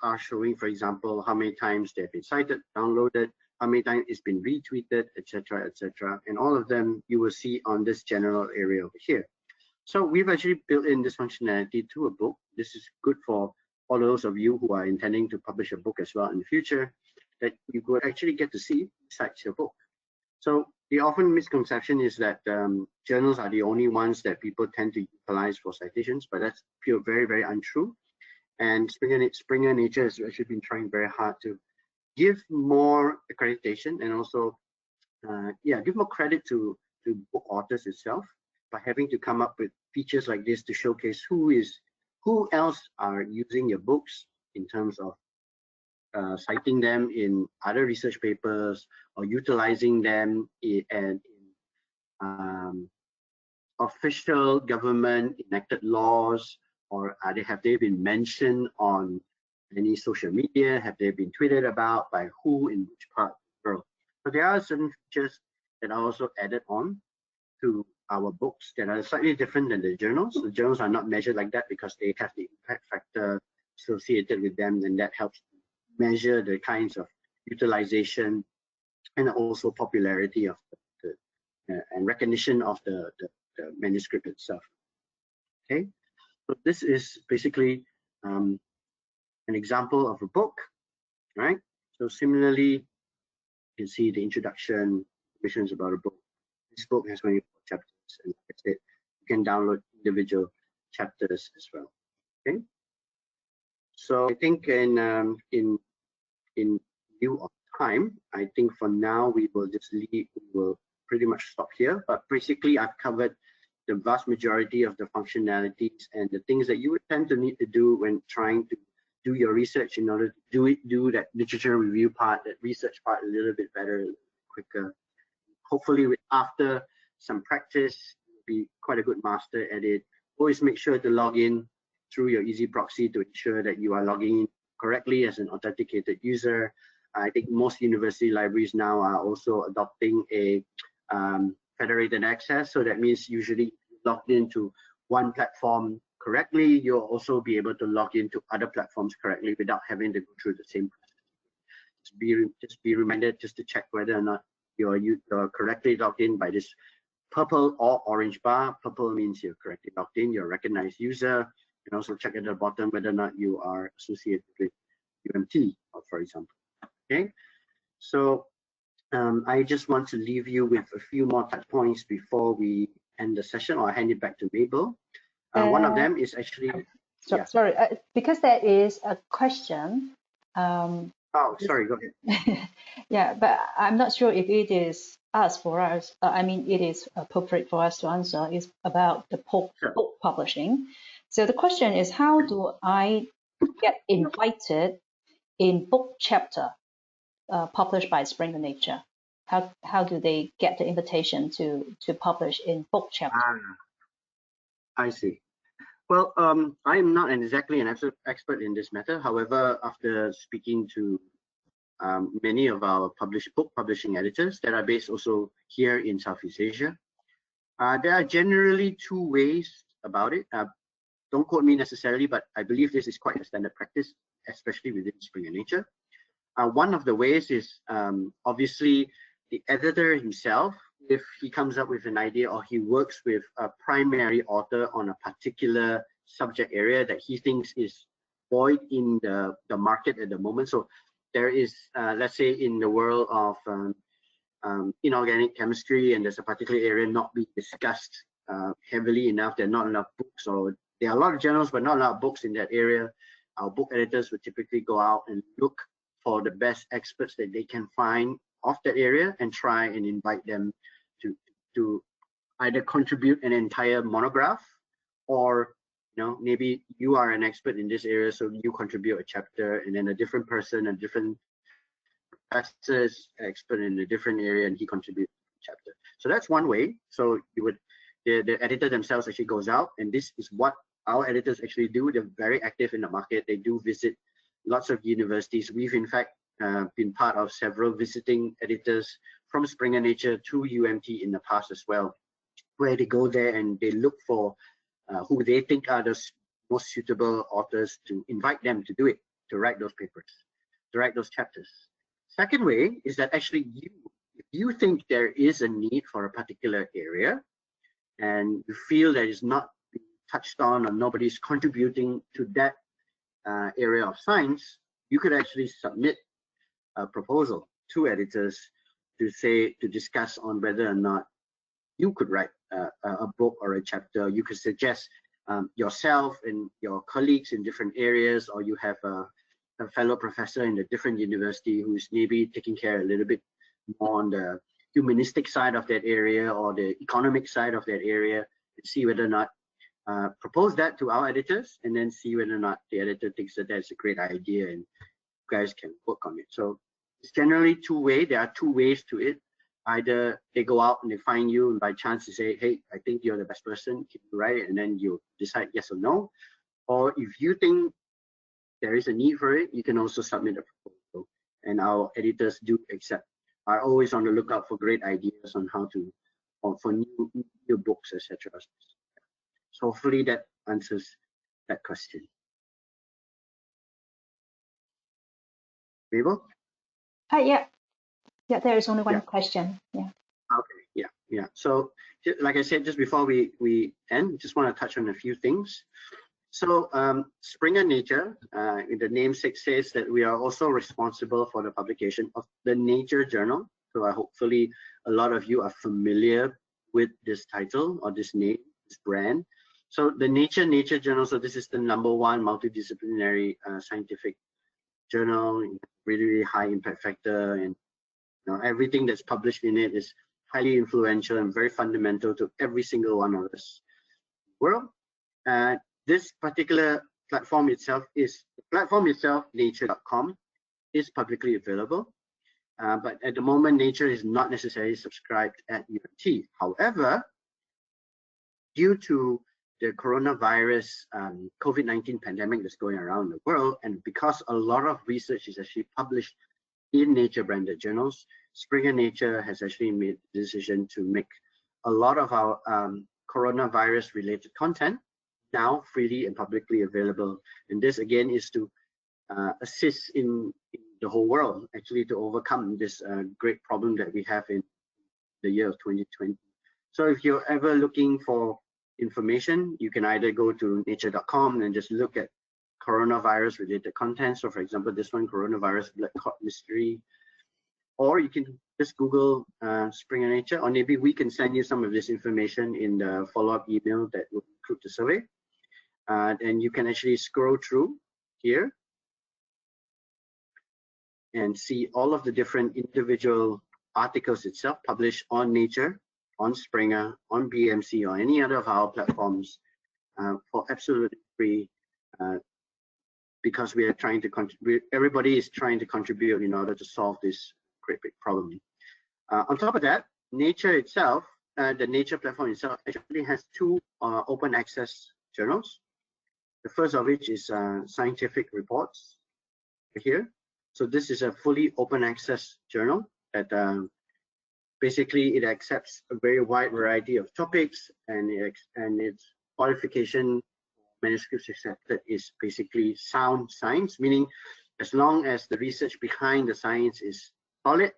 are showing, for example, how many times they've been cited, downloaded, how many times it's been retweeted, etc., etc. And all of them you will see on this general area over here. So we've actually built in this functionality to a book. This is good for all those of you who are intending to publish a book as well in the future, that you could actually get to see besides your book. So the often misconception is that journals are the only ones that people tend to utilize for citations, but that's very, very untrue. And Springernature has actually been trying very hard to give more accreditation and also give more credit to book authors itself by having to come up with features like this to showcase who else are using your books in terms of citing them in other research papers or utilizing them in official government enacted laws, or have they been mentioned on any social media? Have they been tweeted about by who in which part of the world? So there are certain features that are also added on to our books that are slightly different than the journals. The journals are not measured like that because they have the impact factor associated with them, and that helps measure the kinds of utilization and also popularity of the and recognition of the manuscript itself. Okay, so this is basically an example of a book, right? So similarly, you can see the introduction, information about a book. This book has 24 chapters, and like I said, you can download individual chapters as well. Okay, so I think in view of time, I think for now we will just leave. We will pretty much stop here. But basically, I've covered the vast majority of the functionalities and the things that you would tend to need to do when trying to do your research in order to do that literature review part, that research part a little bit better, quicker. Hopefully, after some practice, you'll be quite a good master at it. Always make sure to log in through your easy proxy to ensure that you are logging in correctly as an authenticated user. I think most university libraries now are also adopting a federated access. So that means usually logged into one platform correctly, you'll also be able to log into other platforms correctly without having to go through the same process. Just be reminded just to check whether or not you're correctly logged in by this purple or orange bar. Purple means you're correctly logged in, you're a recognized user. You can also check at the bottom whether or not you are associated with UMT, for example. Okay, so I just want to leave you with a few more touch points before we end the session, or I hand it back to Mabel. One of them is actually. Sorry, because there is a question. Oh, sorry, go ahead. Yeah, but I'm not sure if it is asked for us. I mean, it is appropriate for us to answer. It's about the book publishing. So the question is, how do I get invited in book chapter published by Springernature? How do they get the invitation to publish in book chapter? I see. Well, I am not exactly an expert in this matter. However, after speaking to many of our book publishing editors that are based also here in Southeast Asia, there are generally two ways about it. Don't quote me necessarily, but I believe this is quite a standard practice, especially within Springernature. One of the ways is obviously the editor himself, if he comes up with an idea or he works with a primary author on a particular subject area that he thinks is void in the market at the moment. So there is, let's say, in the world of inorganic chemistry, and there's a particular area not being discussed heavily enough. There are not enough books, or there are a lot of journals, but not a lot of books in that area. Our book editors would typically go out and look for the best experts that they can find of that area and try and invite them to either contribute an entire monograph, or maybe you are an expert in this area, so you contribute a chapter, and then a different person, a different professor is expert in a different area and he contributes a chapter. So that's one way. So the editor themselves actually goes out, and this is what our editors actually do. They're very active in the market. They do visit lots of universities. We've in fact been part of several visiting editors from Springernature to UMT in the past as well, where they go there and they look for who they think are the most suitable authors to invite them to do it, to write those papers, to write those chapters. Second way is that actually if you think there is a need for a particular area and you feel that it's not being touched on or nobody's contributing to that area of science, you could actually submit a proposal to editors to discuss on whether or not you could write a book or a chapter. You could suggest yourself and your colleagues in different areas, or you have a a fellow professor in a different university who's maybe taking care a little bit more on the humanistic side of that area or the economic side of that area, and see whether or not propose that to our editors, and then see whether or not the editor thinks that that's a great idea and you guys can work on it. So it's generally two-way. There are two ways to it. Either they go out and they find you and by chance they say, hey, I think you're the best person, can you write it? And then you decide yes or no. Or if you think there is a need for it, you can also submit a proposal. And our editors do accept, are always on the lookout for great ideas on how to, or for new books, etc. So hopefully that answers that question. Mabel? Yeah. There is only one question. Yeah. Okay. Yeah. So, like I said, just before we end, just want to touch on a few things. So, Springernature, the namesake says that we are also responsible for the publication of the Nature Journal. So, hopefully, a lot of you are familiar with this title or this name, this brand. So, the Nature Journal. So, this is the #1 multidisciplinary scientific journal, really high impact factor, and everything that's published in it is highly influential and very fundamental to every single one of us in the world. This particular platform itself, nature.com, is publicly available. But at the moment, Nature is not necessarily subscribed at UNT. However, due to the coronavirus COVID-19 pandemic that's going around the world, and because a lot of research is actually published in Nature branded journals, Springernature has actually made the decision to make a lot of our coronavirus related content now freely and publicly available. And this again is to assist in the whole world, actually, to overcome this great problem that we have in the year of 2020. So if you're ever looking for information, you can either go to nature.com and just look at coronavirus related content. So for example, this one, coronavirus blood clot mystery, or you can just Google Springernature, or maybe we can send you some of this information in the follow-up email that will include the survey. And you can actually scroll through here and see all of the different individual articles itself published on Nature, on Springer, on BMC, or any other of our platforms for absolutely free, because we are trying to contribute. Everybody is trying to contribute in order to solve this great big problem. On top of that, Nature itself, the Nature platform itself, actually has two open access journals. The first of which is Scientific Reports here. So this is a fully open access journal that basically it accepts a very wide variety of topics, and its qualification manuscripts accepted is basically sound science, meaning as long as the research behind the science is solid,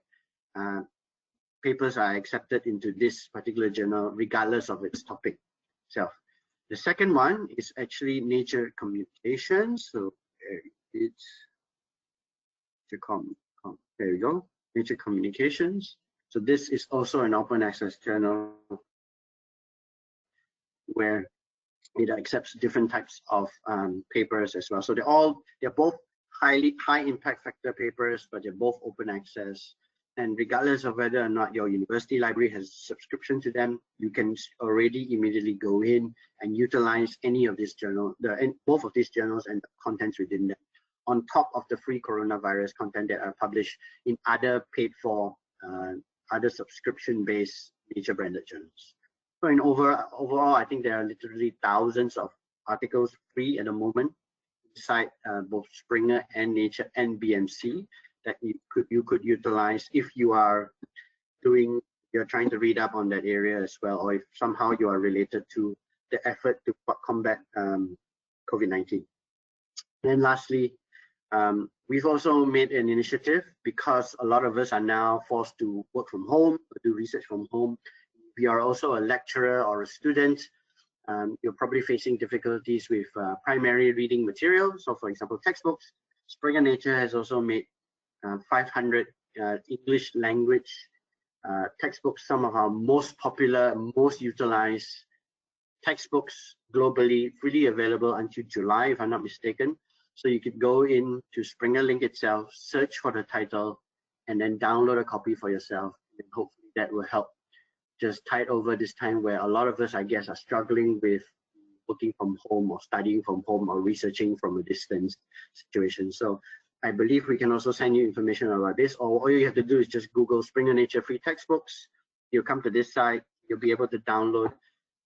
papers are accepted into this particular journal regardless of its topic itself. The second one is actually Nature Communications. So it's there we go, Nature Communications. So this is also an open access journal where it accepts different types of papers as well. So they're both high impact factor papers, but they're both open access. And regardless of whether or not your university library has a subscription to them, you can already immediately go in and utilize any of these journals, both of these journals and the contents within them, on top of the free coronavirus content that are published in other paid for, other subscription-based Nature branded journals. So in overall, I think there are literally thousands of articles free at the moment inside both Springer and Nature and BMC that you could utilize if you're trying to read up on that area as well, or if somehow you are related to the effort to combat COVID-19. And lastly, we've also made an initiative, because a lot of us are now forced to work from home, do research from home. If you are also a lecturer or a student, you're probably facing difficulties with primary reading material. So for example, textbooks. Springernature has also made 500 English language textbooks, some of our most popular, most utilized textbooks globally, freely available until July, if I'm not mistaken. So you could go into Springer Link itself, search for the title, and then download a copy for yourself. And hopefully that will help just tide over this time where a lot of us, I guess, are struggling with working from home or studying from home or researching from a distance situation. So I believe we can also send you information about this, or all you have to do is just Google Springernature free textbooks. You'll come to this site, you'll be able to download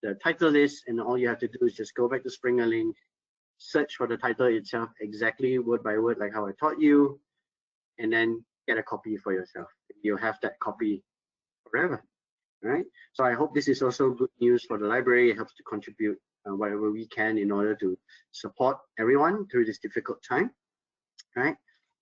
the title list, and all you have to do is just go back to Springer Link, search for the title itself exactly word by word like how I taught you, and then get a copy for yourself. You'll have that copy forever. Right. So I hope this is also good news for the library. It helps to contribute whatever we can in order to support everyone through this difficult time. Right.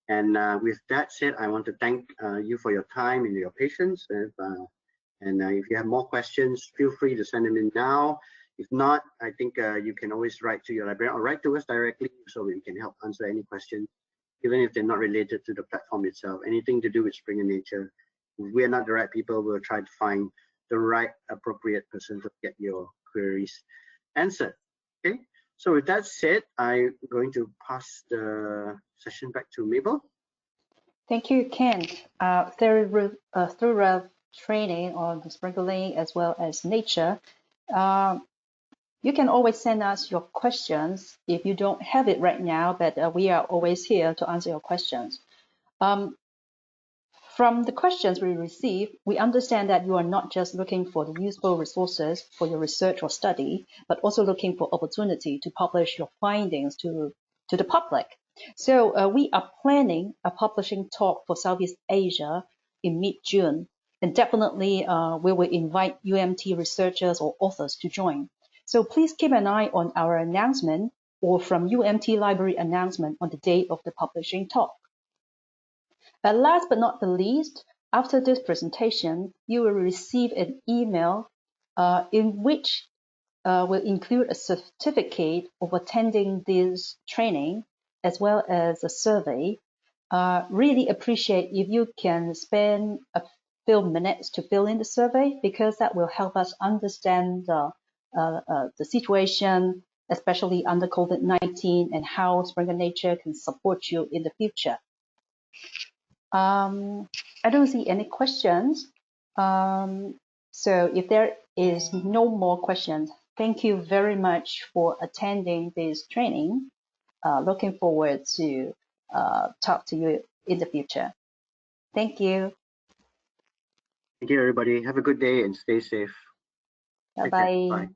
And with that said, I want to thank you for your time and your patience. If you have more questions, feel free to send them in now. If not, I think you can always write to your librarian or write to us directly so we can help answer any questions, even if they're not related to the platform itself. Anything to do with Springernature. If we're not the right people, we'll try to find the right appropriate person to get your queries answered. Okay, so with that said, I'm going to pass the session back to Mabel. Thank you, Ken. Through training on the sprinkling as well as nature, you can always send us your questions if you don't have it right now, but we are always here to answer your questions. From the questions we receive, we understand that you are not just looking for the useful resources for your research or study, but also looking for opportunity to publish your findings to the public. So we are planning a publishing talk for Southeast Asia in mid-June, and definitely we will invite UMT researchers or authors to join. So please keep an eye on our announcement or from UMT Library announcement on the date of the publishing talk. Last but not the least, after this presentation, you will receive an email in which will include a certificate of attending this training as well as a survey. Really appreciate if you can spend a few minutes to fill in the survey because that will help us understand the situation, especially under COVID-19 and how Springernature can support you in the future. I don't see any questions. So if there is no more questions, thank you very much for attending this training. Looking forward to talk to you in the future. Thank you. Thank you, everybody. Have a good day and stay safe. Bye-bye. Bye.